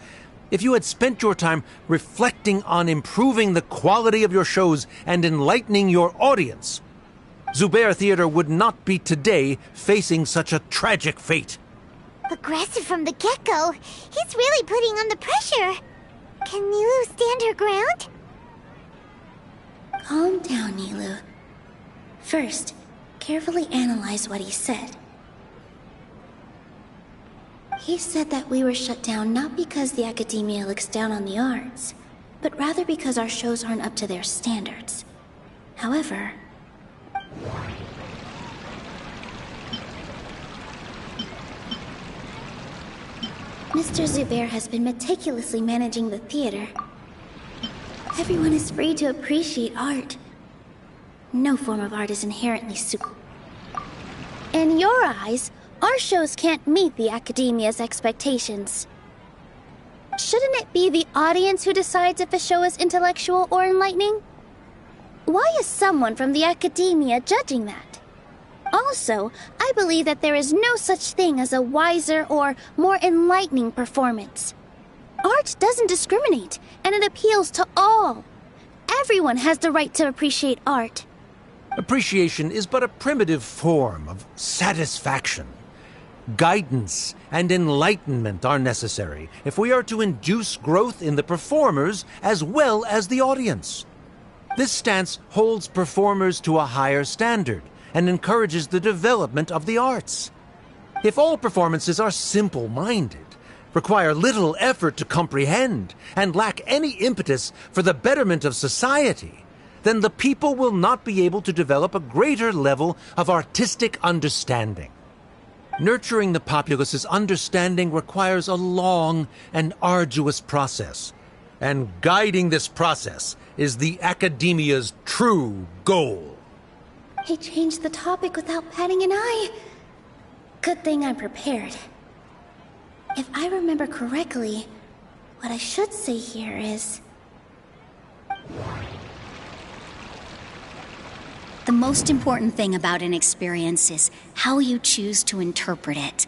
if you had spent your time reflecting on improving the quality of your shows and enlightening your audience, Zubair Theater would not be today facing such a tragic fate. Aggressive from the get-go. He's really putting on the pressure. Can Nilu stand her ground? Calm down, Nilu. First, carefully analyze what he said. He said that we were shut down not because the academia looks down on the arts, but rather because our shows aren't up to their standards. However, Mr. Zubair has been meticulously managing the theater. Everyone is free to appreciate art. No form of art is inherently In your eyes, our shows can't meet the academia's expectations. Shouldn't it be the audience who decides if a show is intellectual or enlightening? Why is someone from the academia judging that? Also, I believe that there is no such thing as a wiser or more enlightening performance. Art doesn't discriminate, and it appeals to all. Everyone has the right to appreciate art. Appreciation is but a primitive form of satisfaction. Guidance and enlightenment are necessary if we are to induce growth in the performers as well as the audience. This stance holds performers to a higher standard and encourages the development of the arts. If all performances are simple-minded, require little effort to comprehend, and lack any impetus for the betterment of society, then the people will not be able to develop a greater level of artistic understanding. Nurturing the populace's understanding requires a long and arduous process, and guiding this process is the academia's true goal. He changed the topic without batting an eye. Good thing I'm prepared. If I remember correctly, what I should say here is... The most important thing about an experience is how you choose to interpret it.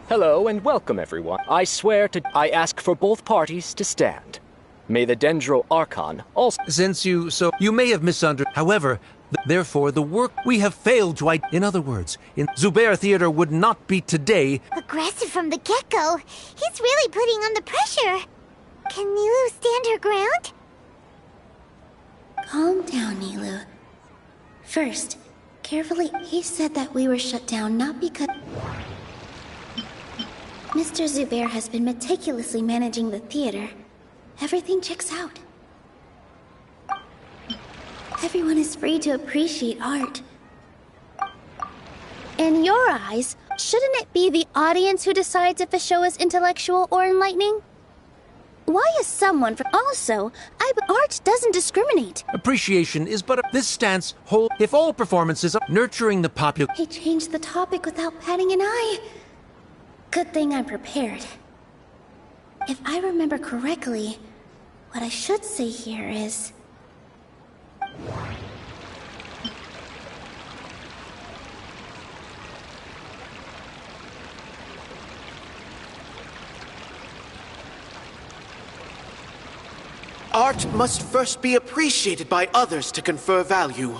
Hello and welcome, everyone. I ask for both parties to stand. May the Dendro Archon also... Since you may have misunderstood. However, therefore, the work we have failed to... In other words, in Zubair Theater would not be today... Aggressive from the get-go. He's really putting on the pressure. Can Nilu stand her ground? Calm down, Nilu. First, carefully... He said that we were shut down not because... Mr. Zubair has been meticulously managing the theater. Everything checks out. Everyone is free to appreciate art. In your eyes, shouldn't it be the audience who decides if a show is intellectual or enlightening? Why is someone from... Also, art doesn't discriminate. Appreciation is but a... This stance holds... If all performances are nurturing the popular... He changed the topic without batting an eye. Good thing I'm prepared. If I remember correctly, what I should say here is... Art must first be appreciated by others to confer value.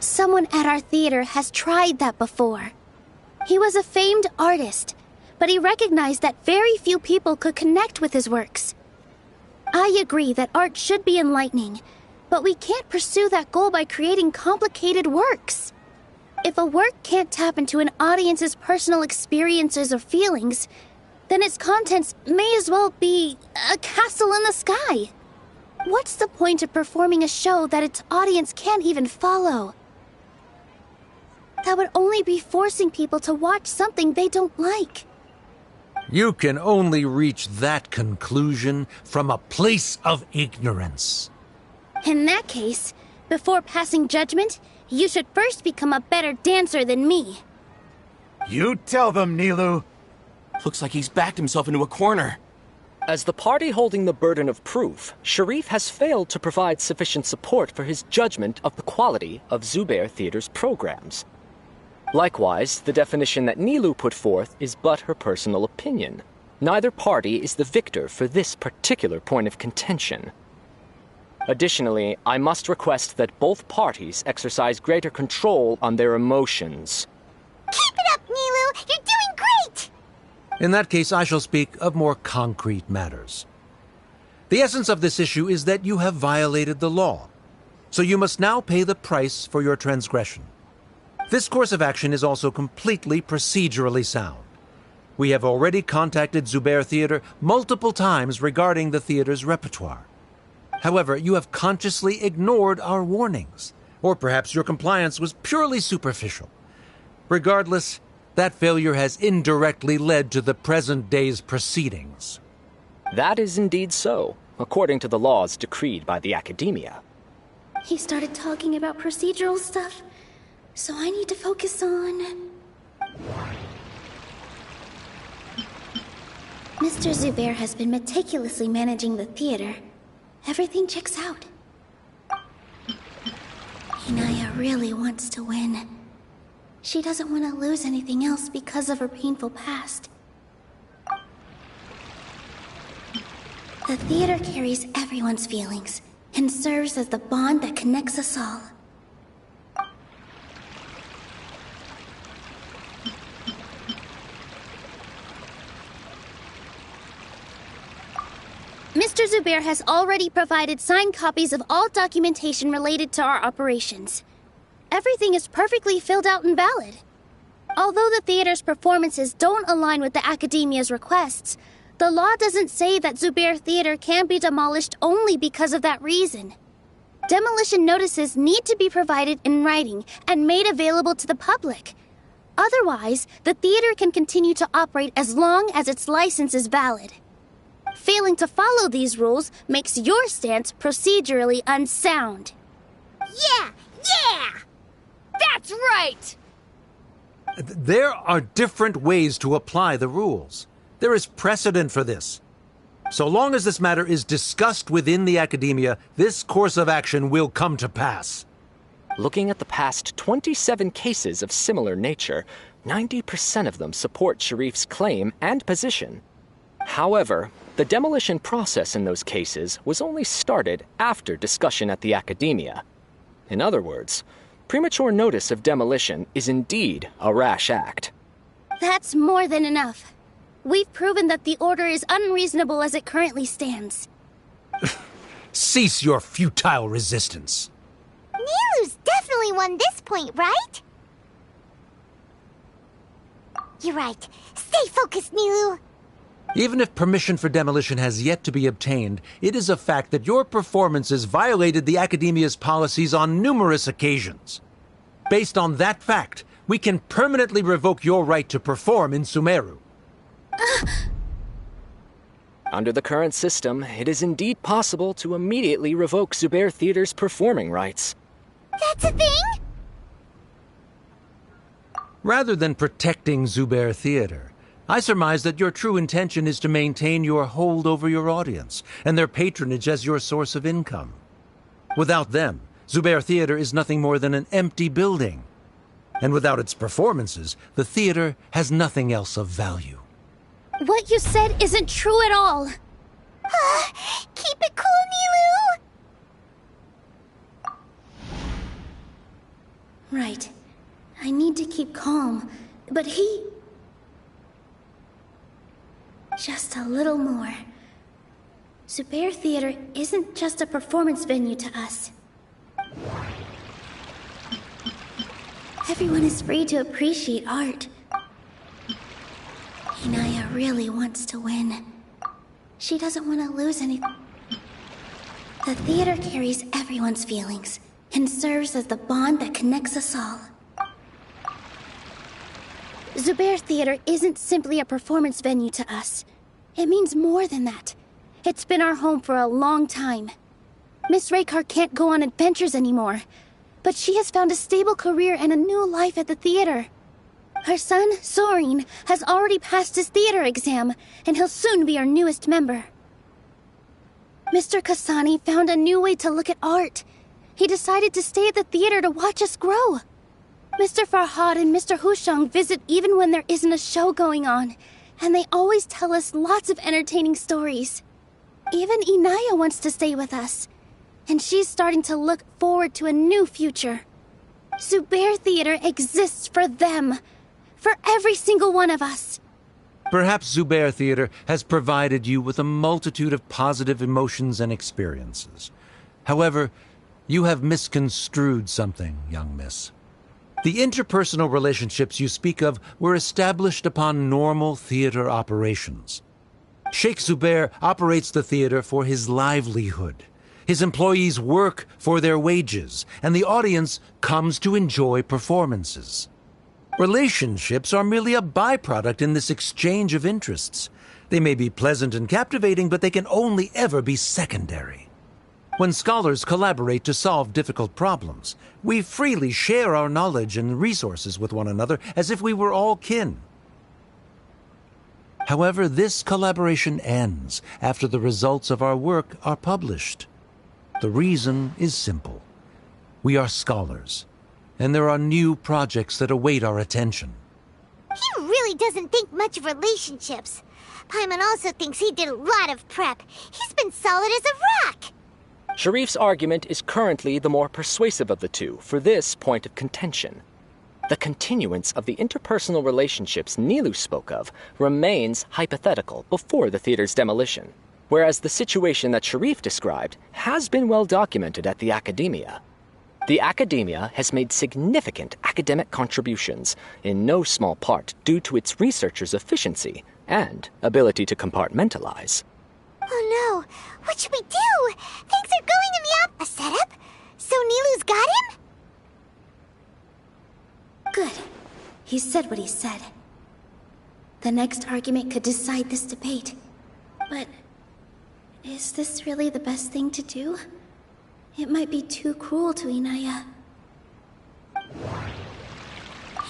Someone at our theater has tried that before. He was a famed artist, but he recognized that very few people could connect with his works. I agree that art should be enlightening, but we can't pursue that goal by creating complicated works. If a work can't tap into an audience's personal experiences or feelings, then its contents may as well be a castle in the sky. What's the point of performing a show that its audience can't even follow? That would only be forcing people to watch something they don't like. You can only reach that conclusion from a place of ignorance. In that case, before passing judgment, you should first become a better dancer than me. You tell them, Nilou. Looks like he's backed himself into a corner. As the party holding the burden of proof, Sharif has failed to provide sufficient support for his judgment of the quality of Zubair Theater's programs. Likewise, the definition that Nilou put forth is but her personal opinion. Neither party is the victor for this particular point of contention. Additionally, I must request that both parties exercise greater control on their emotions. Keep it up, Nilou! You're doing great! In that case, I shall speak of more concrete matters. The essence of this issue is that you have violated the law, so you must now pay the price for your transgression. This course of action is also completely procedurally sound. We have already contacted Zubair Theater multiple times regarding the theater's repertoire. However, you have consciously ignored our warnings, or perhaps your compliance was purely superficial. Regardless, that failure has indirectly led to the present day's proceedings. That is indeed so, according to the laws decreed by the Academia. He started talking about procedural stuff, so I need to focus on... Mr. Zubair has been meticulously managing the theater. Everything checks out. Inaya really wants to win. She doesn't want to lose anything else because of her painful past. The theater carries everyone's feelings and serves as the bond that connects us all. Mr. Zubair has already provided signed copies of all documentation related to our operations. Everything is perfectly filled out and valid. Although the theater's performances don't align with the Academia's requests, the law doesn't say that Zubair Theater can be demolished only because of that reason. Demolition notices need to be provided in writing and made available to the public. Otherwise, the theater can continue to operate as long as its license is valid. Failing to follow these rules makes your stance procedurally unsound. Yeah! That's right! There are different ways to apply the rules. There is precedent for this. So long as this matter is discussed within the Academia, this course of action will come to pass. Looking at the past 27 cases of similar nature, 90% of them support Sharif's claim and position. However, the demolition process in those cases was only started after discussion at the Academia. In other words, premature notice of demolition is indeed a rash act. That's more than enough. We've proven that the order is unreasonable as it currently stands. Cease your futile resistance. Nilou's definitely won this point, right? You're right. Stay focused, Nilou. Even if permission for demolition has yet to be obtained, it is a fact that your performances violated the Academia's policies on numerous occasions. Based on that fact, we can permanently revoke your right to perform in Sumeru. Under the current system, it is indeed possible to immediately revoke Zubair Theater's performing rights. That's a thing? Rather than protecting Zubair Theater, I surmise that your true intention is to maintain your hold over your audience and their patronage as your source of income. Without them, Zubair Theater is nothing more than an empty building. And without its performances, the theater has nothing else of value. What you said isn't true at all. Keep it cool, Nilou! Right. I need to keep calm, but he... Just a little more. Zubair Theater isn't just a performance venue to us. Everyone is free to appreciate art. Inaya really wants to win. She doesn't want to lose anything. The theater carries everyone's feelings and serves as the bond that connects us all. Zubair Theater isn't simply a performance venue to us. It means more than that. It's been our home for a long time. Miss Raykar can't go on adventures anymore, but she has found a stable career and a new life at the theater. Her son, Soren, has already passed his theater exam, and he'll soon be our newest member. Mr. Kasani found a new way to look at art. He decided to stay at the theater to watch us grow. Mr. Farhad and Mr. Hushang visit even when there isn't a show going on, and they always tell us lots of entertaining stories. Even Inaya wants to stay with us, and she's starting to look forward to a new future. Zubair Theater exists for them, for every single one of us. Perhaps Zubair Theater has provided you with a multitude of positive emotions and experiences. However, you have misconstrued something, young miss. The interpersonal relationships you speak of were established upon normal theater operations. Sheikh Zubair operates the theater for his livelihood. His employees work for their wages, and the audience comes to enjoy performances. Relationships are merely a byproduct in this exchange of interests. They may be pleasant and captivating, but they can only ever be secondary. When scholars collaborate to solve difficult problems, we freely share our knowledge and resources with one another as if we were all kin. However, this collaboration ends after the results of our work are published. The reason is simple. We are scholars, and there are new projects that await our attention. He really doesn't think much of relationships. Paimon also thinks he did a lot of prep. He's been solid as a rock. Sharif's argument is currently the more persuasive of the two for this point of contention. The continuance of the interpersonal relationships Nilou spoke of remains hypothetical before the theater's demolition, whereas the situation that Sharif described has been well documented at the Academia. The Academia has made significant academic contributions, in no small part due to its researchers' efficiency and ability to compartmentalize. Oh no, what should we do? Things are going in the a setup? So Nilou's got him? Good. He said what he said. The next argument could decide this debate. But is this really the best thing to do? It might be too cruel to Inaya.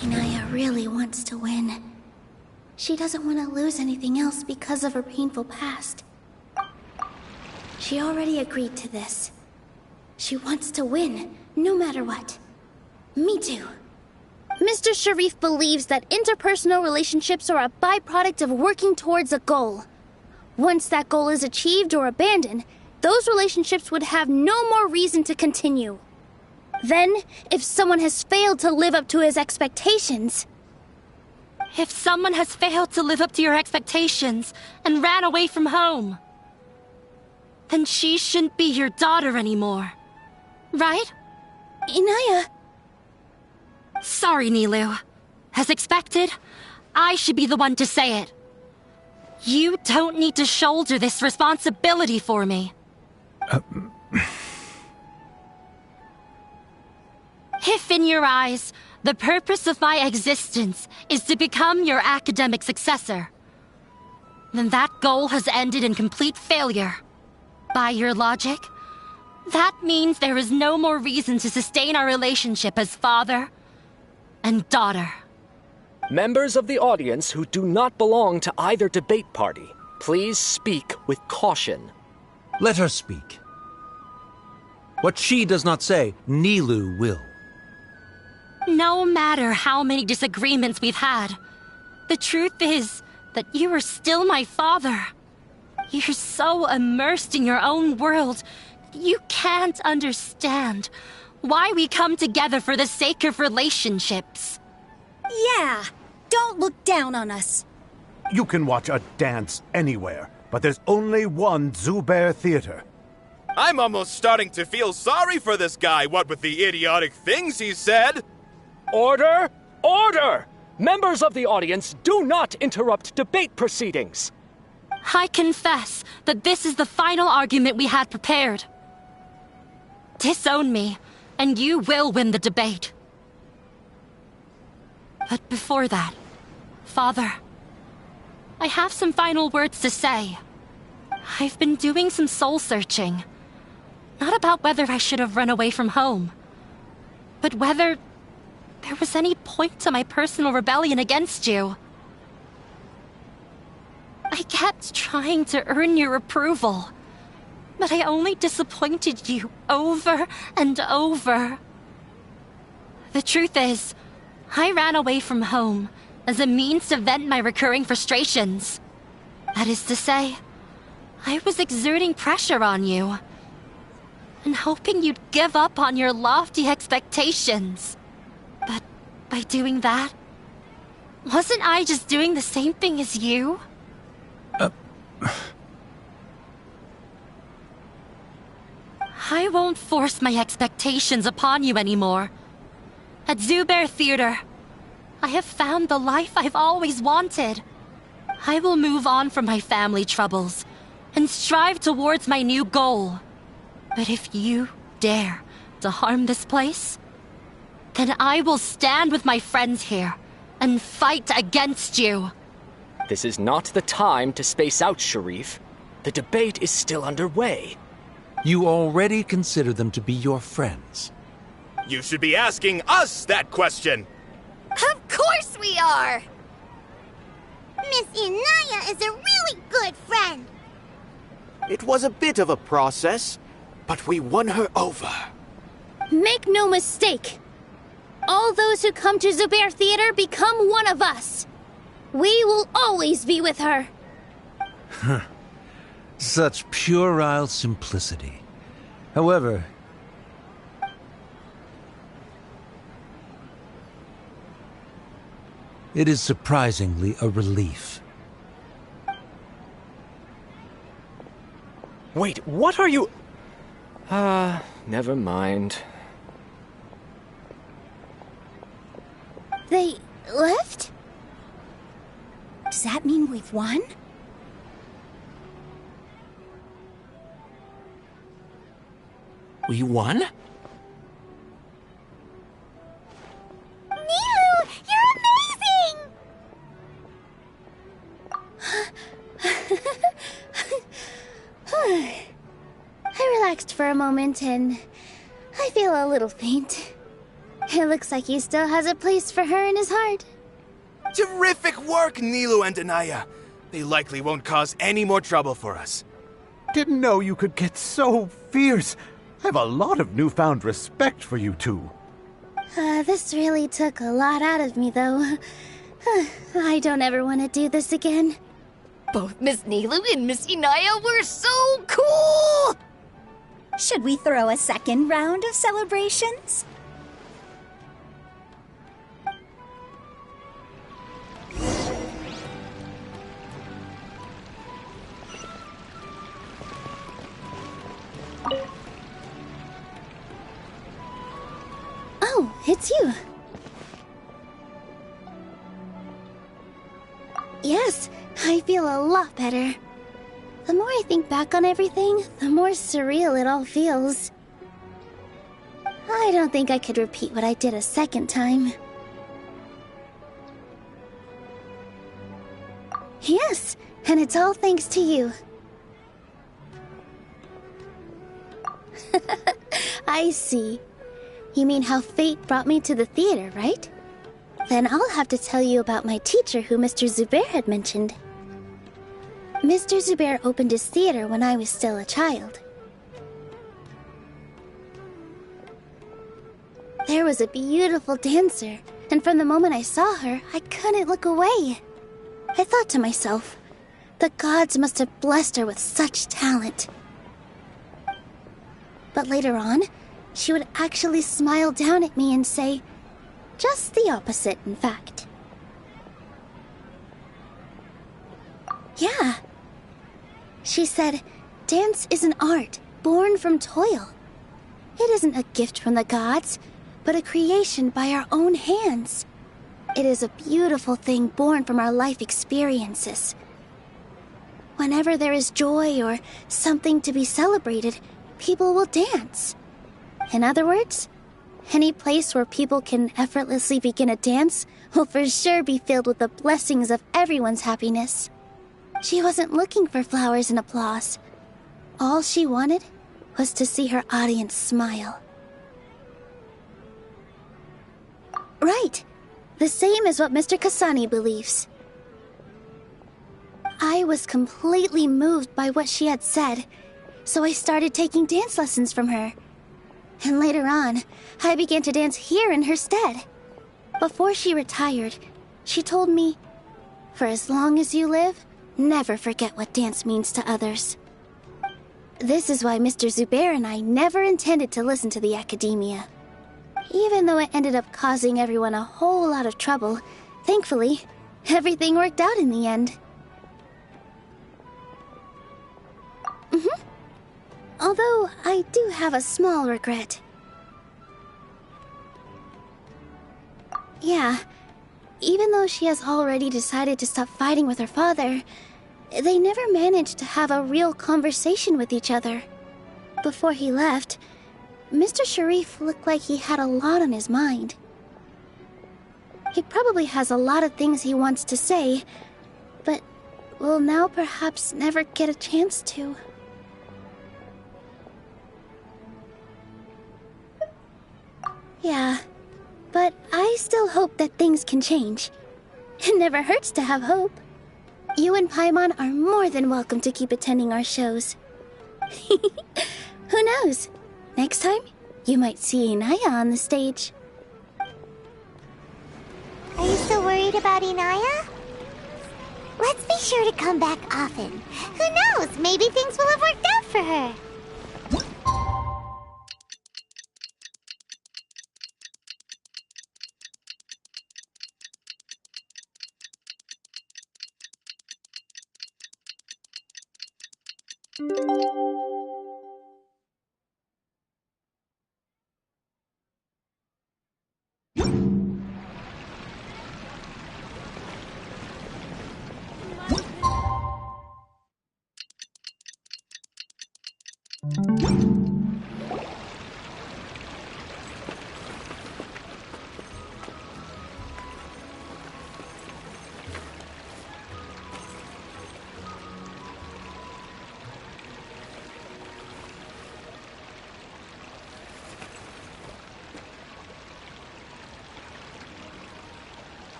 Inaya really wants to win. She doesn't want to lose anything else because of her painful past. She already agreed to this. She wants to win, no matter what. Me too. Mr. Sharif believes that interpersonal relationships are a byproduct of working towards a goal. Once that goal is achieved or abandoned, those relationships would have no more reason to continue. Then, if someone has failed to live up to his expectations... If someone has failed to live up to your expectations and ran away from home, then she shouldn't be your daughter anymore. Right? Inaya... Sorry, Nilou. As expected, I should be the one to say it. You don't need to shoulder this responsibility for me. If in your eyes, the purpose of my existence is to become your academic successor, then that goal has ended in complete failure. By your logic, that means there is no more reason to sustain our relationship as father and daughter. Members of the audience who do not belong to either debate party, please speak with caution. Let her speak. What she does not say, Nilou will. No matter how many disagreements we've had, the truth is that you are still my father. You're so immersed in your own world, you can't understand why we come together for the sake of relationships. Yeah, don't look down on us. You can watch a dance anywhere, but there's only one Zubair Theater. I'm almost starting to feel sorry for this guy, what with the idiotic things he said. Order! Order! Members of the audience, do not interrupt debate proceedings. I confess that this is the final argument we had prepared. Disown me, and you will win the debate. But before that, Father, I have some final words to say. I've been doing some soul searching. Not about whether I should have run away from home, but whether there was any point to my personal rebellion against you. I kept trying to earn your approval, but I only disappointed you over and over. The truth is, I ran away from home as a means to vent my recurring frustrations. That is to say, I was exerting pressure on you and hoping you'd give up on your lofty expectations. But by doing that, wasn't I just doing the same thing as you? I won't force my expectations upon you anymore. At Zubair Theater, I have found the life I've always wanted. I will move on from my family troubles and strive towards my new goal. But if you dare to harm this place, then I will stand with my friends here and fight against you. This is not the time to space out, Sharif. The debate is still underway. You already consider them to be your friends. You should be asking us that question! Of course we are! Miss Inaya is a really good friend. It was a bit of a process, but we won her over. Make no mistake. All those who come to Zubair Theater become one of us. We will always be with her. Such puerile simplicity. However, it is surprisingly a relief. Wait, what are you... never mind. They left? Does that mean we've won? We won? Nilu, you're amazing! I relaxed for a moment and I feel a little faint. It looks like he still has a place for her in his heart. Terrific work, Nilu and Anaya. They likely won't cause any more trouble for us. Didn't know you could get so fierce. I have a lot of newfound respect for you two. This really took a lot out of me, though. I don't ever want to do this again. Both Miss Nilu and Miss Inaya were so cool! Should we throw a second round of celebrations? Oh, it's you. Yes, I feel a lot better. The more I think back on everything, the more surreal it all feels. I don't think I could repeat what I did a second time. Yes, and it's all thanks to you. I see. You mean how fate brought me to the theater, right? Then I'll have to tell you about my teacher who Mr. Zubair had mentioned. Mr. Zubair opened his theater when I was still a child. There was a beautiful dancer, and from the moment I saw her, I couldn't look away. I thought to myself, the gods must have blessed her with such talent. But later on, she would actually smile down at me and say, just the opposite, in fact. Yeah. She said, dance is an art born from toil. It isn't a gift from the gods, but a creation by our own hands. It is a beautiful thing born from our life experiences. Whenever there is joy or something to be celebrated, people will dance. In other words, Any place where people can effortlessly begin a dance will for sure be filled with the blessings of everyone's happiness. She wasn't looking for flowers and applause. All she wanted was to see her audience smile. Right. The same as what Mr. Kasani believes. I was completely moved by what she had said, so I started taking dance lessons from her. And later on, I began to dance here in her stead. Before she retired, she told me, "For as long as you live, never forget what dance means to others." This is why Mr. Zubair and I never intended to listen to the academia. Even though it ended up causing everyone a whole lot of trouble, thankfully, everything worked out in the end. Although, I do have a small regret. Yeah, even though she has already decided to stop fighting with her father, they never managed to have a real conversation with each other. Before he left, Mr. Sharif looked like he had a lot on his mind. He probably has a lot of things he wants to say, but will now perhaps never get a chance to. Yeah, but I still hope that things can change. It never hurts to have hope. You and Paimon are more than welcome to keep attending our shows. Who knows? Next time, you might see Inaya on the stage. Are you still worried about Inaya? Let's be sure to come back often. Who knows? Maybe things will have worked out for her.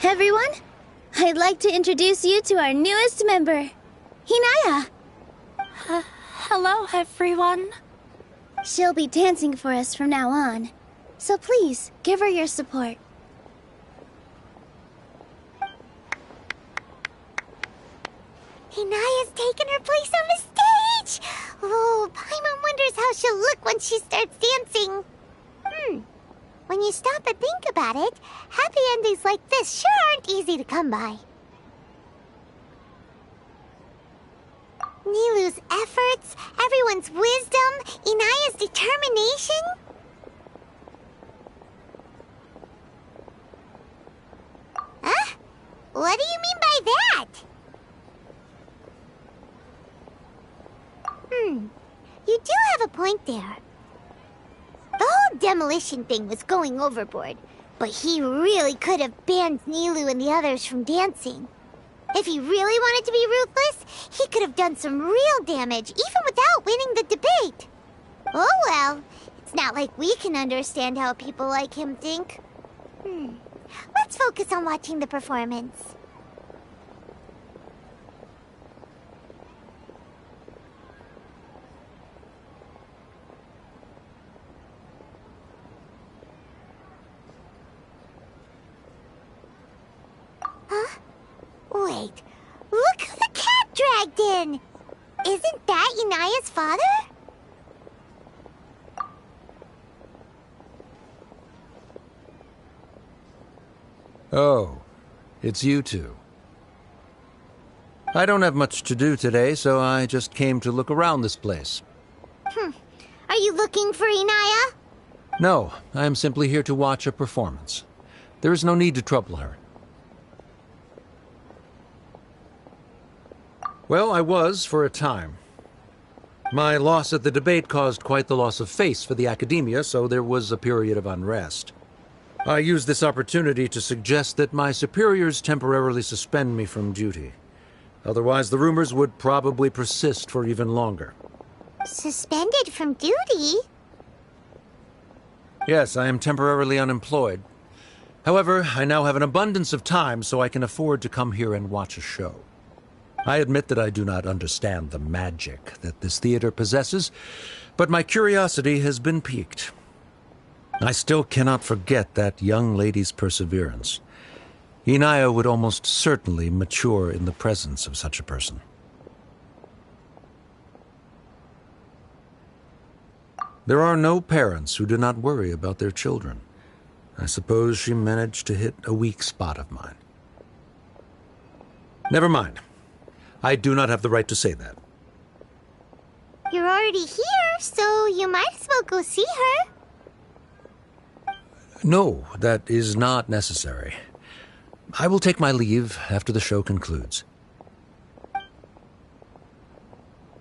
Everyone, I'd like to introduce you to our newest member, Inaya. Hello, everyone. She'll be dancing for us from now on, so please give her your support. Inaya's taken her place on the stage! Oh, Paimon wonders how she'll look when she starts dancing. When you stop and think about it, happy endings like this sure aren't easy to come by. Nilou's efforts, everyone's wisdom, Inaya's determination. Huh? What do you mean by that? You do have a point there. The whole demolition thing was going overboard, but he really could have banned Nilou and the others from dancing. If he really wanted to be ruthless, he could have done some real damage, even without winning the debate. Oh well, it's not like we can understand how people like him think. Let's focus on watching the performance. Huh? Wait, look who the cat dragged in! Isn't that Inaya's father? Oh, it's you two. I don't have much to do today, so I just came to look around this place. Are you looking for Inaya? No, I am simply here to watch a performance. There is no need to trouble her. Well, I was for a time. My loss at the debate caused quite the loss of face for the academia, so there was a period of unrest. I used this opportunity to suggest that my superiors temporarily suspend me from duty. Otherwise, the rumors would probably persist for even longer. Suspended from duty? Yes, I am temporarily unemployed. However, I now have an abundance of time, so I can afford to come here and watch a show. I admit that I do not understand the magic that this theater possesses, but my curiosity has been piqued. I still cannot forget that young lady's perseverance. Inaya would almost certainly mature in the presence of such a person. There are no parents who do not worry about their children. I suppose she managed to hit a weak spot of mine. Never mind. I do not have the right to say that. You're already here, so you might as well go see her. No, that is not necessary. I will take my leave after the show concludes.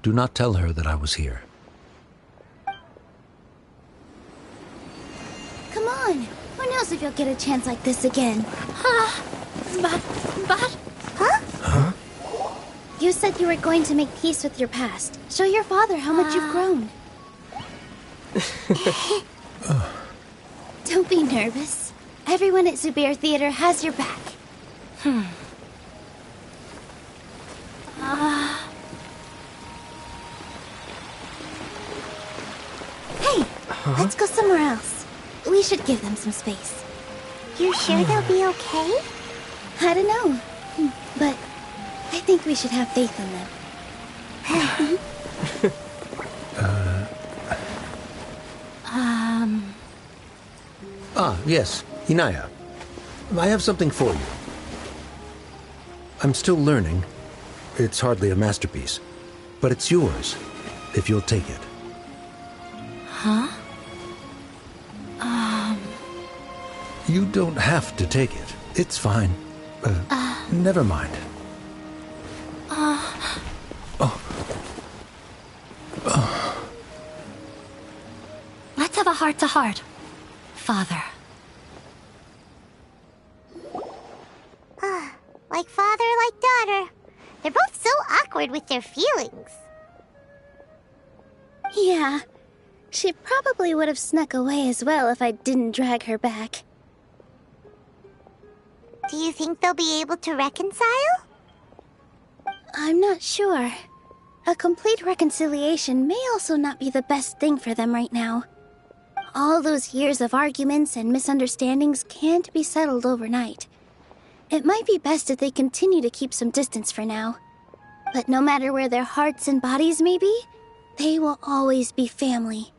Do not tell her that I was here. Come on. Who knows if you'll get a chance like this again? But... Huh? You said you were going to make peace with your past. Show your father how much you've grown. Don't be nervous. Everyone at Zubair Theater has your back. Hey, let's go somewhere else. We should give them some space. You sure they'll be okay? I don't know, but I think we should have faith in them. Yes, Inaya. I have something for you. I'm still learning. It's hardly a masterpiece, but it's yours, if you'll take it. Huh? You don't have to take it. It's fine. Never mind. Let's have a heart-to-heart, Father. Like father, like daughter. They're both so awkward with their feelings. Yeah, she probably would have snuck away as well if I didn't drag her back. Do you think they'll be able to reconcile? I'm not sure. A complete reconciliation may also not be the best thing for them right now. All those years of arguments and misunderstandings can't be settled overnight. It might be best if they continue to keep some distance for now. But no matter where their hearts and bodies may be, they will always be family.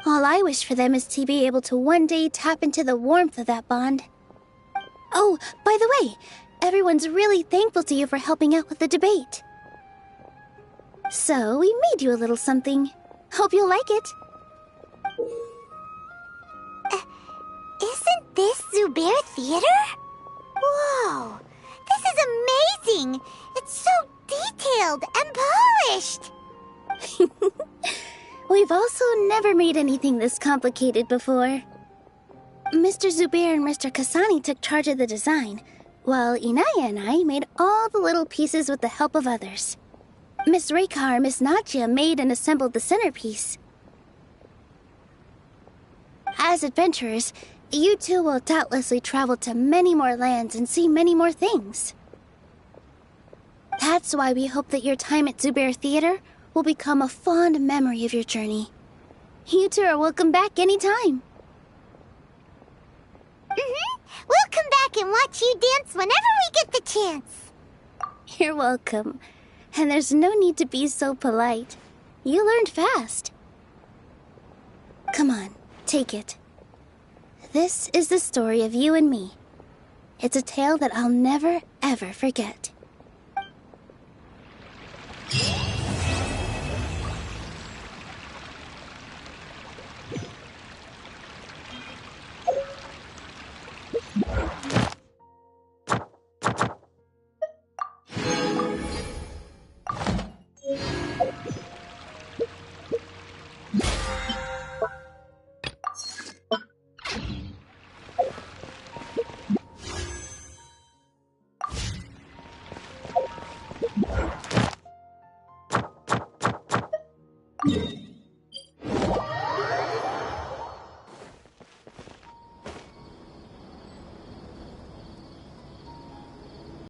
All I wish for them is to be able to one day tap into the warmth of that bond. Oh, by the way, everyone's really thankful to you for helping out with the debate. So, we made you a little something. Hope you'll like it. Isn't this Zubair Theater? Whoa! This is amazing! It's so detailed and polished! We've also never made anything this complicated before. Mr. Zubair and Mr. Kasani took charge of the design, while Inaya and I made all the little pieces with the help of others. Miss Rekar and Miss Nadia made and assembled the centerpiece. As adventurers, you two will doubtlessly travel to many more lands and see many more things. That's why we hope that your time at Zubair Theater will become a fond memory of your journey. You two are welcome back anytime. We'll come back and watch you dance whenever we get the chance. You're welcome. And there's no need to be so polite. You learned fast. Come on, take it. This is the story of you and me. It's a tale that I'll never, ever forget. Huh?